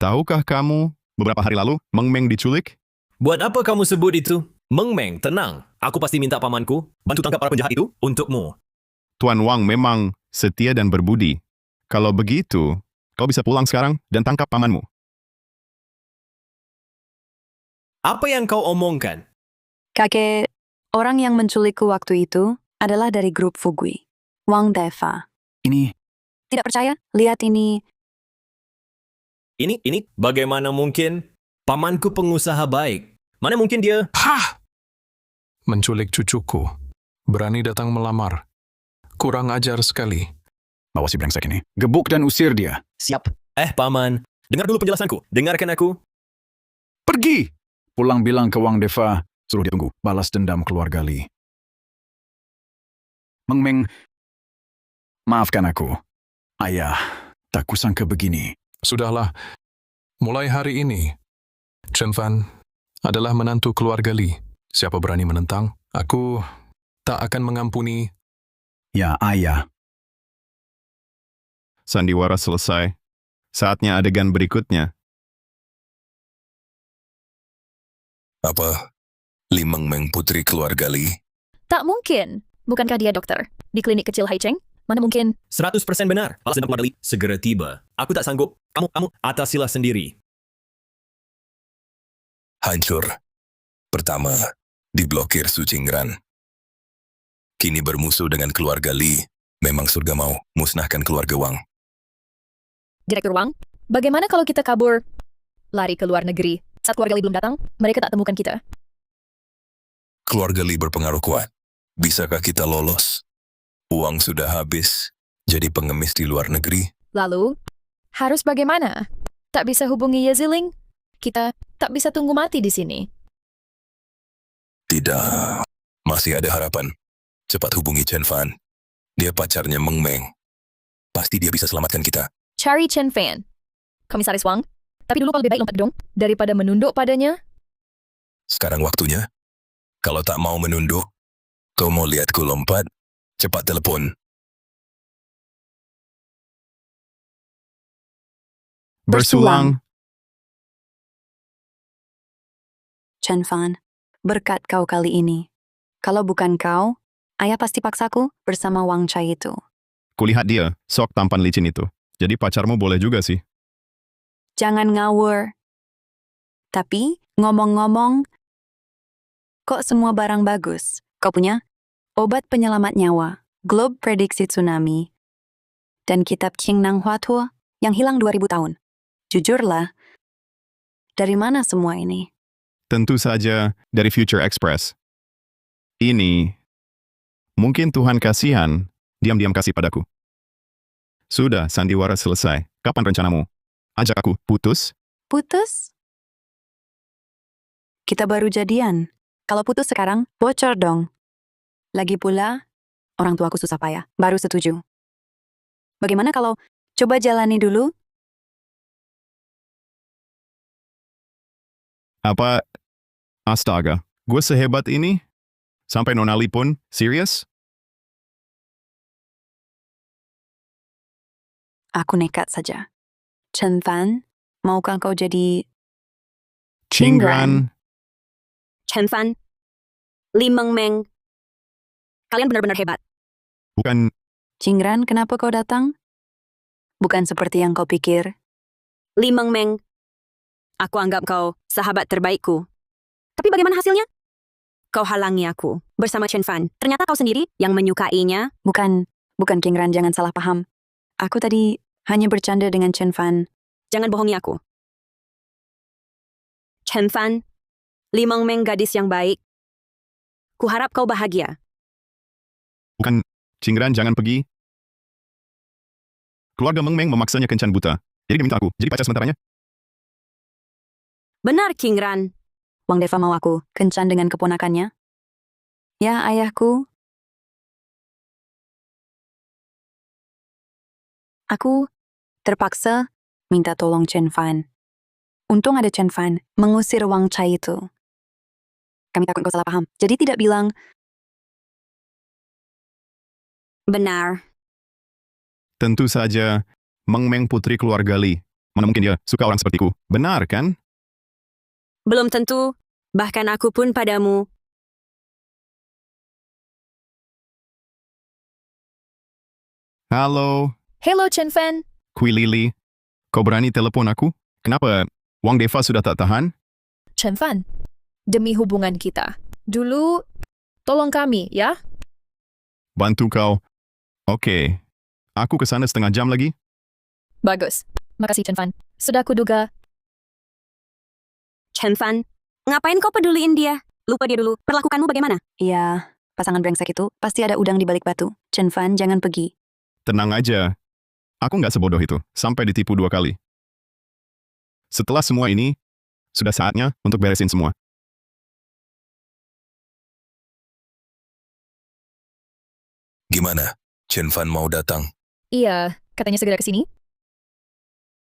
Tahukah kamu, beberapa hari lalu, Meng Meng diculik? Buat apa kamu sebut itu? Meng Meng, tenang. Aku pasti minta pamanku bantu tangkap para penjahat itu untukmu. Tuan Wang memang setia dan berbudi. Kalau begitu, kau bisa pulang sekarang dan tangkap pamanmu. Apa yang kau omongkan? Kakek, Orang yang menculikku waktu itu adalah dari grup Fugui. Wang Deva. Ini, Tidak percaya? Lihat ini. Ini, bagaimana mungkin? Pamanku pengusaha baik. Mana mungkin dia? Hah! Menculik cucuku. Berani datang melamar. Kurang ajar sekali. bawa si brengsek ini. Gebuk dan usir dia. Siap. Paman. Dengar dulu penjelasanku. Dengarkan aku. Pergi! Pulang bilang ke Wang Deva, suruh dia tunggu. Balas dendam keluarga Li. Meng Meng, maafkan aku. Ayah, tak kusangka begini. Sudahlah. Mulai hari ini, Chen Fan adalah menantu keluarga Li. Siapa berani menentang, aku tak akan mengampuni. Ya, ayah. Sandiwara selesai. Saatnya adegan berikutnya. Apa? Li Meng Meng putri keluarga Li? Tak mungkin. Bukankah dia dokter? Di klinik kecil Haicheng? Mana mungkin? 100% benar. Balas dendam keluarga Li segera tiba. Aku tak sanggup. Kamu atasilah sendiri. Hancur. Pertama, diblokir Su Qingran. Kini bermusuh dengan keluarga Li. Memang surga mau musnahkan keluarga Wang. Direktur Wang, bagaimana kalau kita kabur? Lari ke luar negeri. Saat keluarga Li belum datang, mereka tak temukan kita. Keluarga Li berpengaruh kuat. Bisakah kita lolos? Uang sudah habis. Jadi pengemis di luar negeri. Lalu, harus bagaimana? Tak bisa hubungi Ye Ziling? Kita tak bisa tunggu mati di sini. Tidak. Masih ada harapan. Cepat hubungi Chen Fan. Dia pacarnya Meng Meng. Pasti dia bisa selamatkan kita. Cari Chen Fan. Komisaris Wang, tapi dulu kau lebih baik lompat dong, daripada menunduk padanya. Sekarang waktunya. Kalau tak mau menunduk, kau mau lihatku lompat? Cepat telepon. Bersulang. Chen Fan, berkat kau kali ini. Kalau bukan kau, ayah pasti paksaku bersama Wang Chai itu. Kulihat dia, sok tampan licin itu. Jadi pacarmu boleh juga sih. Jangan ngawur. Tapi, ngomong-ngomong, kok semua barang bagus? Kau punya obat penyelamat nyawa, globe prediksi tsunami, dan kitab Qing Nang Hua Tuo yang hilang 2000 tahun. Jujurlah, dari mana semua ini? Tentu saja dari Future Express. Ini, mungkin Tuhan kasihan, diam-diam kasih padaku. Sudah, sandiwara selesai. Kapan rencanamu? Ajak aku putus? Putus? Kita baru jadian. Kalau putus sekarang, bocor dong. Lagi pula, orang tuaku susah payah, baru setuju. Bagaimana kalau coba jalani dulu? Apa? Astaga, gue sehebat ini? Sampai Nonali pun serius? Aku nekat saja. Chen Fan, maukah kau jadi Qingran. Chen Fan, Li Meng Meng, kalian benar-benar hebat. Bukan, Qingran, kenapa kau datang? Bukan seperti yang kau pikir. Li Meng Meng, aku anggap kau sahabat terbaikku. Tapi bagaimana hasilnya? Kau halangi aku bersama Chen Fan. Ternyata kau sendiri yang menyukainya. Bukan Qingran, jangan salah paham. Aku tadi hanya bercanda dengan Chen Fan. Jangan bohongi aku. Chen Fan, Li Meng Meng gadis yang baik. Kuharap kau bahagia. bukan. Qingran jangan pergi. Keluarga Meng Meng memaksanya kencan buta. Jadi dia minta aku jadi pacar sementaranya. Benar, Qingran. Wang Deva mau aku kencan dengan keponakannya? Ya, ayahku. Aku terpaksa minta tolong Chen Fan. Untung ada Chen Fan mengusir Wang Chai itu. Kami takut kau salah paham, jadi tidak bilang. Benar. Tentu saja, Meng Meng putri keluarga Li. Mana mungkin dia suka orang sepertiku. Benar kan? Belum tentu, bahkan aku pun padamu. Halo, Hello, Chen Fan. Kui Lili. Kau berani telepon aku? Kenapa? Wang Deva sudah tak tahan? Chen Fan, demi hubungan kita. Dulu, Tolong kami, ya. Bantu kau. Oke. Aku ke sana setengah jam lagi. Bagus. Makasih, Chen Fan. Sudah kuduga. Chen Fan, ngapain kau peduliin dia? Lupa dia dulu. Perlakukanmu bagaimana? Ya, pasangan brengsek itu pasti ada udang di balik batu. Chen Fan, jangan pergi. Tenang aja. Aku nggak sebodoh itu. Sampai ditipu 2 kali. Setelah semua ini, sudah saatnya untuk beresin semua. Gimana? Chen Fan mau datang? Iya, katanya segera ke sini.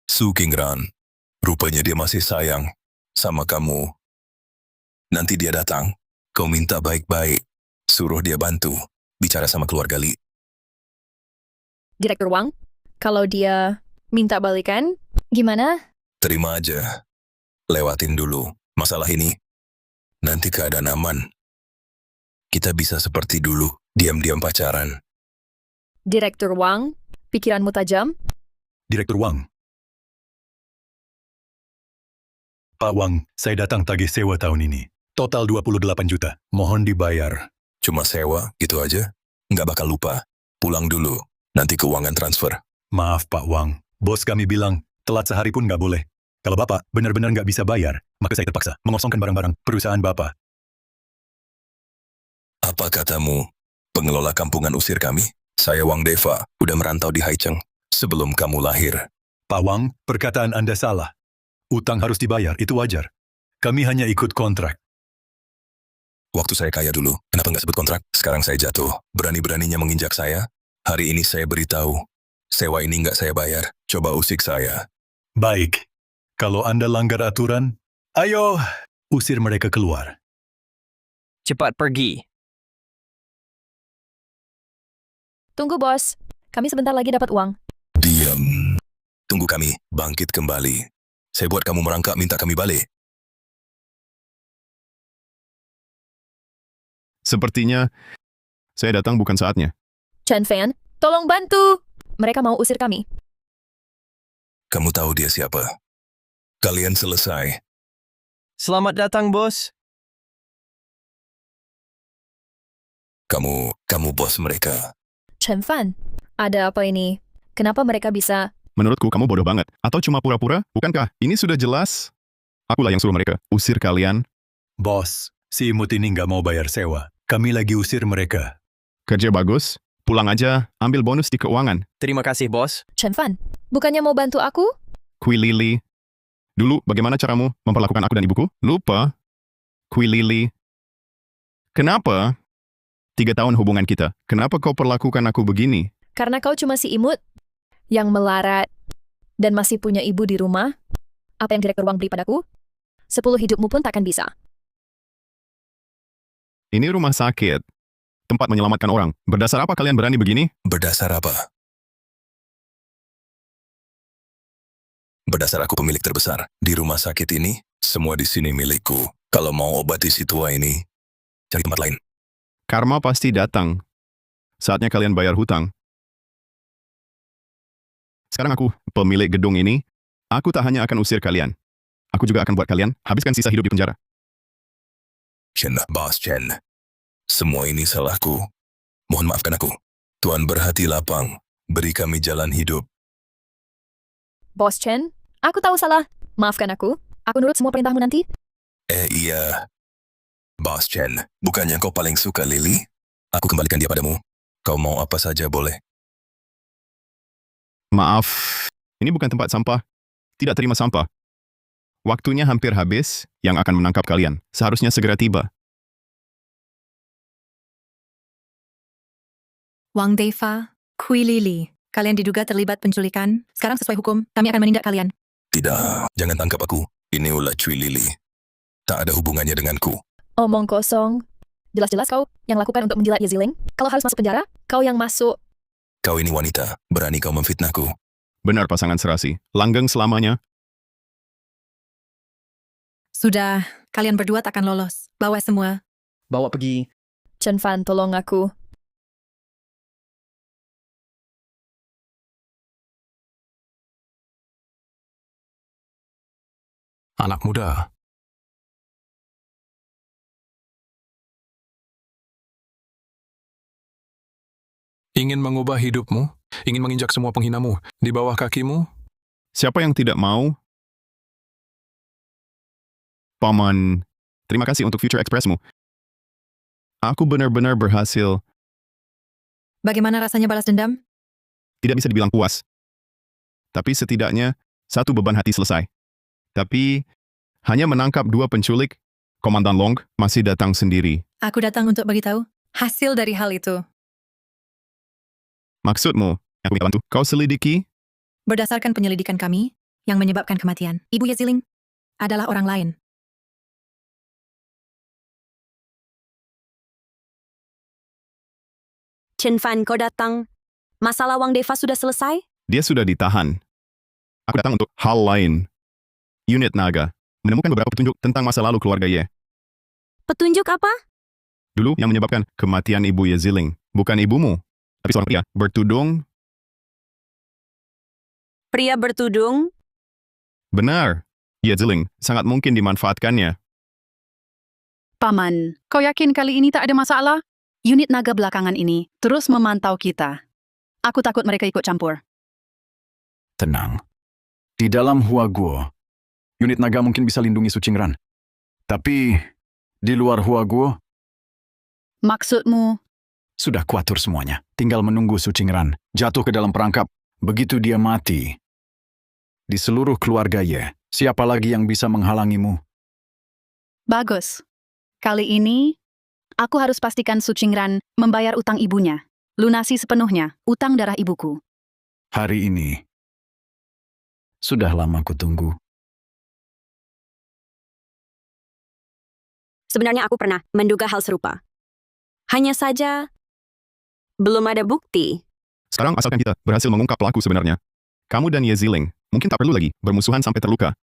Su Qingran. Rupanya dia masih sayang sama kamu. Nanti dia datang. Kau minta baik-baik. Suruh dia bantu. Bicara sama keluarga Li. Direktur Wang, kalau dia minta balikan, gimana? Terima aja. Lewatin dulu masalah ini. Nanti keadaan aman. Kita bisa seperti dulu. Diam-diam pacaran. Direktur Wang, pikiranmu tajam? Direktur Wang. Pak Wang, saya datang tagih sewa tahun ini. Total 28 juta. Mohon dibayar. Cuma sewa, gitu aja? Nggak bakal lupa. Pulang dulu. Nanti keuangan transfer. Maaf Pak Wang. Bos kami bilang, telat sehari pun nggak boleh. Kalau Bapak benar-benar nggak bisa bayar, maka saya terpaksa mengosongkan barang-barang perusahaan Bapak. Apa katamu? Pengelola kampungan usir kami? Saya Wang Deva, udah merantau di Haicheng sebelum kamu lahir. Pak Wang, perkataan Anda salah. Utang harus dibayar, itu wajar. Kami hanya ikut kontrak. Waktu saya kaya dulu, kenapa nggak sebut kontrak? Sekarang saya jatuh. Berani-beraninya menginjak saya. Hari ini saya beritahu. Sewa ini nggak saya bayar. Coba usik saya. Baik. Kalau Anda langgar aturan, ayo usir mereka keluar. Cepat pergi. Tunggu, bos. Kami sebentar lagi dapat uang. Diam. Tunggu kami bangkit kembali. Saya buat kamu merangkak minta kami balik. Sepertinya, saya datang bukan saatnya. Chen Fan, tolong bantu. Mereka mau usir kami. Kamu tahu dia siapa? Kalian selesai. Selamat datang, bos. Kamu bos mereka. Chen Fan, ada apa ini? Kenapa mereka bisa... Menurutku kamu bodoh banget. Atau cuma pura-pura? Bukankah? Ini sudah jelas. Akulah yang suruh mereka usir kalian. Bos, si imut ini nggak mau bayar sewa. Kami lagi usir mereka. Kerja bagus. Pulang aja, ambil bonus di keuangan. Terima kasih, bos. Chen Fan, bukannya mau bantu aku? Kui Lili. Dulu, bagaimana caramu memperlakukan aku dan ibuku? Lupa. Kui Lili. Kenapa? 3 tahun hubungan kita. Kenapa kau perlakukan aku begini? Karena kau cuma si imut yang melarat dan masih punya ibu di rumah. Apa yang direktur Wang beli padaku? 10 hidupmu pun takkan bisa. Ini rumah sakit. Tempat menyelamatkan orang. Berdasar apa kalian berani begini? Berdasar apa? Berdasar aku pemilik terbesar. Di rumah sakit ini, semua di sini milikku. Kalau mau obati si tua ini, cari tempat lain. Karma pasti datang. Saatnya kalian bayar hutang. Sekarang aku, pemilik gedung ini, aku tak hanya akan usir kalian. Aku juga akan buat kalian habiskan sisa hidup di penjara. Chen, Bos Chen. Semua ini salahku. Mohon maafkan aku. Tuan berhati lapang. Beri kami jalan hidup. Bos Chen, aku tahu salah. Maafkan aku. Aku nurut semua perintahmu nanti. Iya. Bos Chen, bukannya kau paling suka Lily? Aku kembalikan dia padamu. Kau mau apa saja boleh. Maaf, ini bukan tempat sampah. Tidak terima sampah. Waktunya hampir habis, yang akan menangkap kalian. Seharusnya segera tiba. Wang Deva, Kui Lili, kalian diduga terlibat penculikan. Sekarang sesuai hukum, kami akan menindak kalian. Tidak, jangan tangkap aku. Ini ulah Cui Lily. Tak ada hubungannya denganku. Omong kosong. Jelas-jelas kau yang lakukan untuk menjilat Yeziling. Kalau harus masuk penjara, kau yang masuk. Kau ini wanita, berani kau memfitnahku. Benar pasangan serasi. Langgeng selamanya. Sudah, kalian berdua takkan lolos. Bawa semua. Bawa pergi. Chen Fan, tolong aku. Anak muda, Ingin mengubah hidupmu? Ingin menginjak semua penghinamu di bawah kakimu? Siapa yang tidak mau? Paman, terima kasih untuk Future Expressmu. Aku benar-benar berhasil. Bagaimana rasanya balas dendam? Tidak bisa dibilang puas. Tapi setidaknya, satu beban hati selesai. Tapi, hanya menangkap 2 penculik, Komandan Long masih datang sendiri. Aku datang untuk beritahu hasil dari hal itu. Maksudmu, aku minta bantu. Kau selidiki? Berdasarkan penyelidikan kami, yang menyebabkan kematian Ibu Yeziling adalah orang lain. Chen Fan, kau datang. Masalah Wang Deva sudah selesai? Dia sudah ditahan. Aku datang untuk hal lain. Unit Naga menemukan beberapa petunjuk tentang masa lalu keluarga Ye. Petunjuk apa? Dulu yang menyebabkan kematian Ibu Yeziling. Bukan ibumu, tapi seorang pria bertudung. Pria bertudung? Benar. Yeziling sangat mungkin dimanfaatkannya. Paman, kau yakin kali ini tak ada masalah? Unit naga belakangan ini terus memantau kita. Aku takut mereka ikut campur. Tenang. Di dalam Huaguo, unit naga mungkin bisa lindungi Su Qingran. Tapi, di luar Huaguo, Maksudmu, sudah kuatur semuanya. Tinggal menunggu Su Qingran jatuh ke dalam perangkap. Begitu dia mati, di seluruh keluarga Ye, siapa lagi yang bisa menghalangimu? bagus. Kali ini, aku harus pastikan Su Qingran membayar utang ibunya. Lunasi sepenuhnya utang darah ibuku. Hari ini, sudah lama kutunggu. Sebenarnya aku pernah menduga hal serupa. Hanya saja, belum ada bukti. Sekarang asalkan kita berhasil mengungkap pelaku sebenarnya. Kamu dan Yeziling mungkin tak perlu lagi bermusuhan sampai terluka.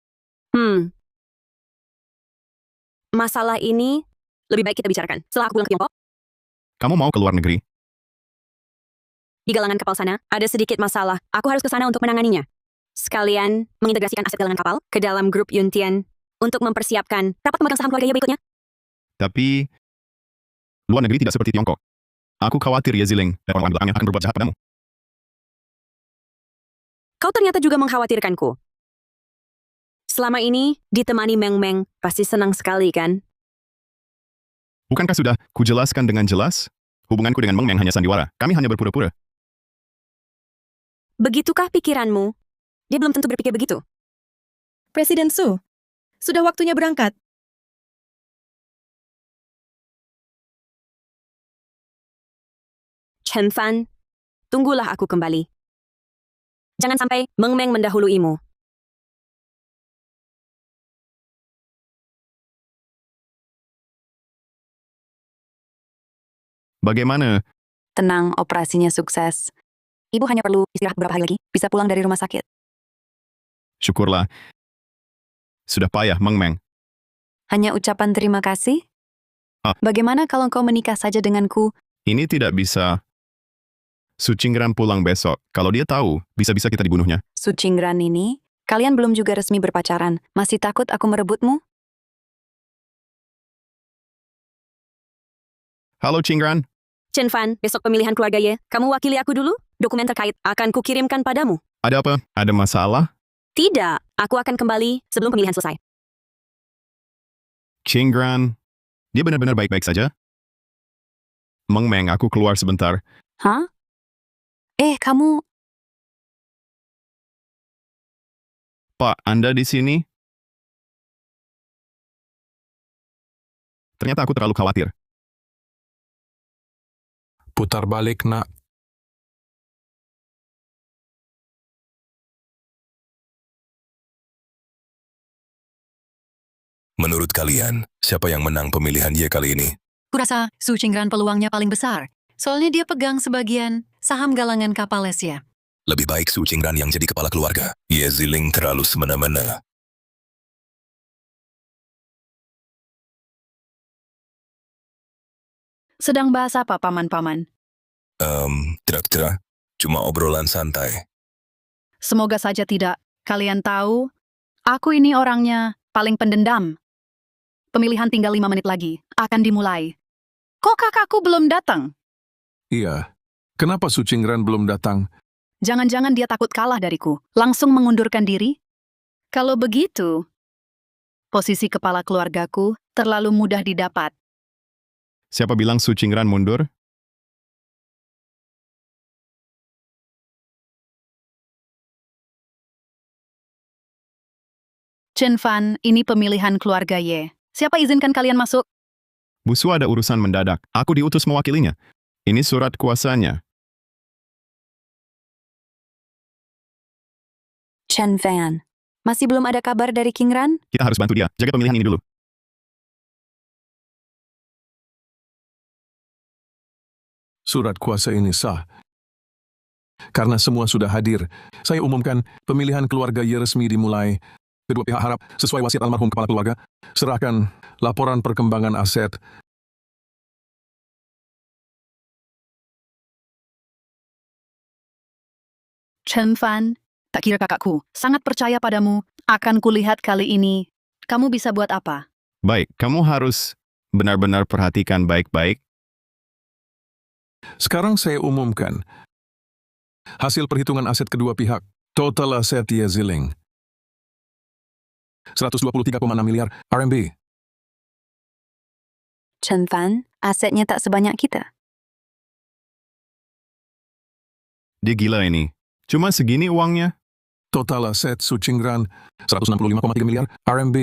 Masalah ini lebih baik kita bicarakan setelah aku pulang ke Tiongkok. Kamu mau ke luar negeri? Di galangan kapal sana, ada sedikit masalah. Aku harus ke sana untuk menanganinya. Sekalian, mengintegrasikan aset galangan kapal ke dalam grup Yuntian untuk mempersiapkan rapat pemegang saham keluarga Ye berikutnya. Tapi, luar negeri tidak seperti Tiongkok. Aku khawatir Yeziling dan orang-orang belakangnya akan berbuat jahat padamu. Kau ternyata juga mengkhawatirkanku. Selama ini, ditemani Meng Meng, pasti senang sekali kan? Bukankah sudah kujelaskan dengan jelas? Hubunganku dengan Meng Meng hanya sandiwara. Kami hanya berpura-pura. Begitukah pikiranmu? Dia belum tentu berpikir begitu. Presiden Su, sudah waktunya berangkat. Chen Fan, tunggulah aku kembali. Jangan sampai Meng Meng mendahuluimu. Bagaimana? Tenang, operasinya sukses. Ibu hanya perlu istirahat beberapa hari lagi, bisa pulang dari rumah sakit. Syukurlah. Sudah payah, Meng Meng. Hanya ucapan terima kasih? Bagaimana kalau kau menikah saja denganku? Ini tidak bisa. Su Qingran pulang besok. Kalau dia tahu, bisa-bisa kita dibunuhnya. Su Qingran ini, kalian belum juga resmi berpacaran. Masih takut aku merebutmu? Halo Qingran. Chen Fan, besok pemilihan keluarga Ye, kamu wakili aku dulu? Dokumen terkait akan kukirimkan padamu. Ada apa? Ada masalah? Tidak, aku akan kembali sebelum pemilihan selesai. Qingran, dia benar-benar baik-baik saja? Meng Meng, aku keluar sebentar. Hah? Kamu... Pak, Anda di sini? Ternyata aku terlalu khawatir. Putar balik, nak. Menurut kalian, siapa yang menang pemilihan Ye kali ini? Kurasa Su Qingran peluangnya paling besar. Soalnya dia pegang sebagian saham galangan kapal Asia. Lebih baik Su Qingran yang jadi kepala keluarga. Yeziling terlalu semena-mena. Sedang bahas apa, paman-paman? Tidak. Cuma obrolan santai. Semoga saja tidak. Kalian tahu, aku ini orangnya paling pendendam. Pemilihan tinggal 5 menit lagi. Akan dimulai. Kok kakakku belum datang? Iya, Kenapa Su Qingran belum datang? Jangan-jangan dia takut kalah dariku. Langsung mengundurkan diri? Kalau begitu, posisi kepala keluargaku terlalu mudah didapat. Siapa bilang Su Qingran mundur? Chen Fan, ini pemilihan keluarga Ye. Siapa izinkan kalian masuk? Bu Su ada urusan mendadak. Aku diutus mewakilinya. Ini surat kuasanya. Chen Fan, masih belum ada kabar dari King Ran? Kita harus bantu dia. Jaga pemilihan ini dulu. Surat kuasa ini sah. Karena semua sudah hadir, saya umumkan pemilihan keluarga Ye resmi dimulai. Kedua pihak harap, sesuai wasiat almarhum kepala keluarga, serahkan laporan perkembangan aset. Chen Fan, tak kira kakakku, sangat percaya padamu. Akan kulihat kali ini, kamu bisa buat apa? Baik, kamu harus benar-benar perhatikan baik-baik. Sekarang saya umumkan hasil perhitungan aset kedua pihak. Total aset Ye Ziling 123,6 miliar RMB. Chen Fan, asetnya tak sebanyak kita. Dia gila ini. Cuma segini uangnya. Total aset Su Qingran 165,3 miliar RMB.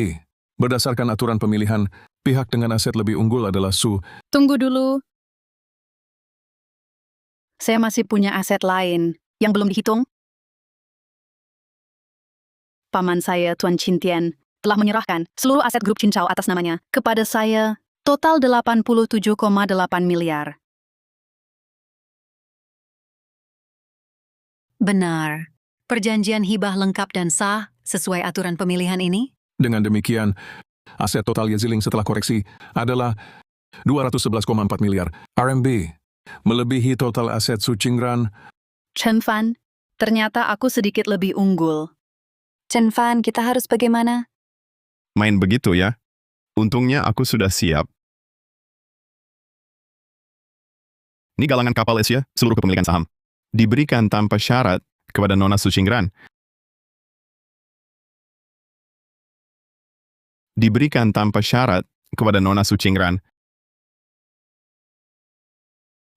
Berdasarkan aturan pemilihan, pihak dengan aset lebih unggul adalah Su. Tunggu dulu. Saya masih punya aset lain yang belum dihitung. Paman saya, Tuan Qintian, telah menyerahkan seluruh aset grup Cincau atas namanya kepada saya, total 87,8 miliar. Benar. Perjanjian hibah lengkap dan sah sesuai aturan pemilihan ini? Dengan demikian, aset total Ye Ziling setelah koreksi adalah 211,4 miliar RMB, melebihi total aset Su Qingran. Chen Fan, ternyata aku sedikit lebih unggul. Chen Fan, kita harus bagaimana? Main begitu ya. Untungnya aku sudah siap. Ini galangan kapal Asia, seluruh kepemilikan saham. Diberikan tanpa syarat kepada Nona Su Qingran. Diberikan tanpa syarat kepada Nona Su Qingran.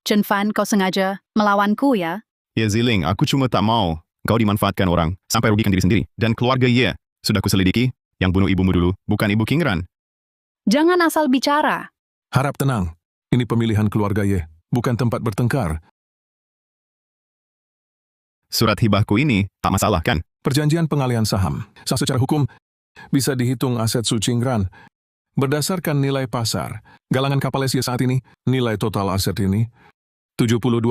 Chen Fan, kau sengaja melawanku ya? Ye Ziling, aku cuma tak mau kau dimanfaatkan orang sampai rugikan diri sendiri. Dan keluarga Ye, sudah kuselidiki, yang bunuh ibumu dulu, bukan ibu Qingran. Jangan asal bicara. Harap tenang, ini pemilihan keluarga Ye, bukan tempat bertengkar. Surat hibahku ini tak masalah kan? Perjanjian pengalihan saham, sah secara hukum, bisa dihitung aset Su Qingran. Berdasarkan nilai pasar, galangan kapal Asia saat ini, nilai total aset ini, 72,1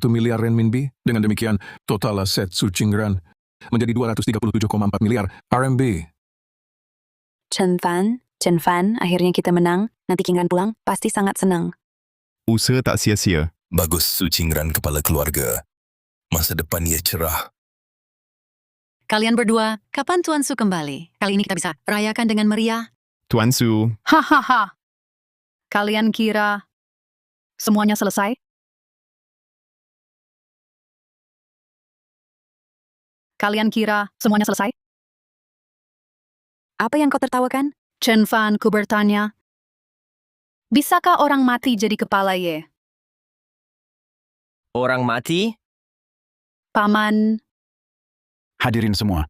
miliar renminbi. Dengan demikian, total aset Su Qingran menjadi 237,4 miliar RMB. Chen Fan, akhirnya kita menang. Nanti King Ran pulang, pasti sangat senang. Usaha tak sia-sia. Bagus Su Qingran kepala keluarga. Masa depan Ye cerah. Kalian berdua, kapan Tuan Su kembali? Kali ini kita bisa rayakan dengan meriah. Tuan Su, Hahaha. Kalian kira semuanya selesai? Kalian kira semuanya selesai? Apa yang kau tertawakan? Chen Fan, ku bertanya. Bisakah orang mati jadi kepala Ye? Orang mati? Paman, Hadirin semua.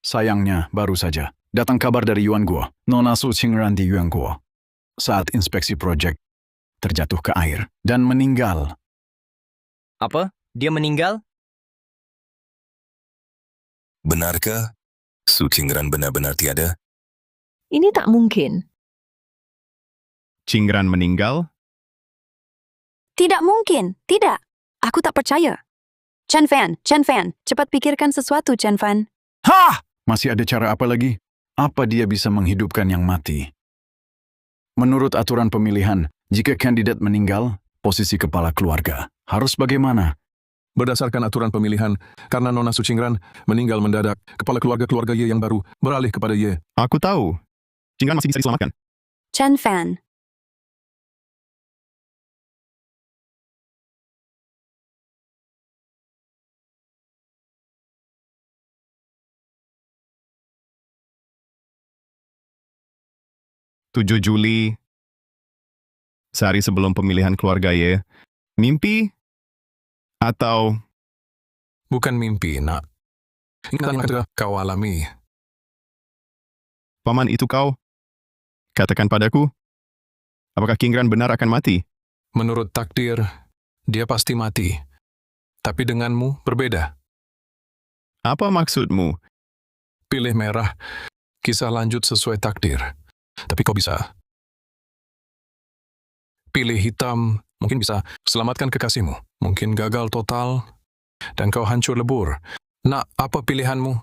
Sayangnya, baru saja datang kabar dari Yuan Guo, Nona Su Qingran di Yuan Guo. Saat inspeksi proyek, terjatuh ke air dan meninggal. Apa? Dia meninggal? Benarkah Su Qingran benar-benar tiada? Ini tak mungkin. Qingran meninggal? Tidak mungkin, tidak. Aku tak percaya. Chen Fan, cepat pikirkan sesuatu, Chen Fan. Hah! Masih ada cara apa lagi? Apa dia bisa menghidupkan yang mati? Menurut aturan pemilihan, jika kandidat meninggal, posisi kepala keluarga harus bagaimana? Berdasarkan aturan pemilihan, karena Nona Su Qingran meninggal mendadak, kepala keluarga Ye yang baru beralih kepada Ye. Aku tahu. Qingran masih bisa diselamatkan. Chen Fan, 7 Juli, sehari sebelum pemilihan keluarga Ye. Mimpi? Atau Bukan mimpi, nak. Ingatan yang sudah kau alami. paman itu kau? Katakan padaku, apakah Kingran benar akan mati? Menurut takdir, dia pasti mati. Tapi denganmu berbeda. Apa maksudmu? Pilih merah, kisah lanjut sesuai takdir. Tapi kau bisa. Pilih hitam, mungkin bisa selamatkan kekasihmu. Mungkin gagal total, dan kau hancur lebur. Nak, apa pilihanmu?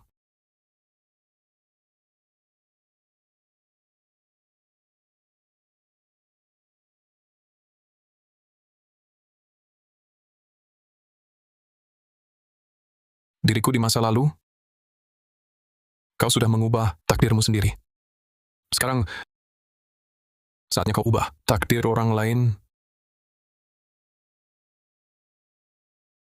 Diriku di masa lalu, kau sudah mengubah takdirmu sendiri. Sekarang, saatnya kau ubah takdir orang lain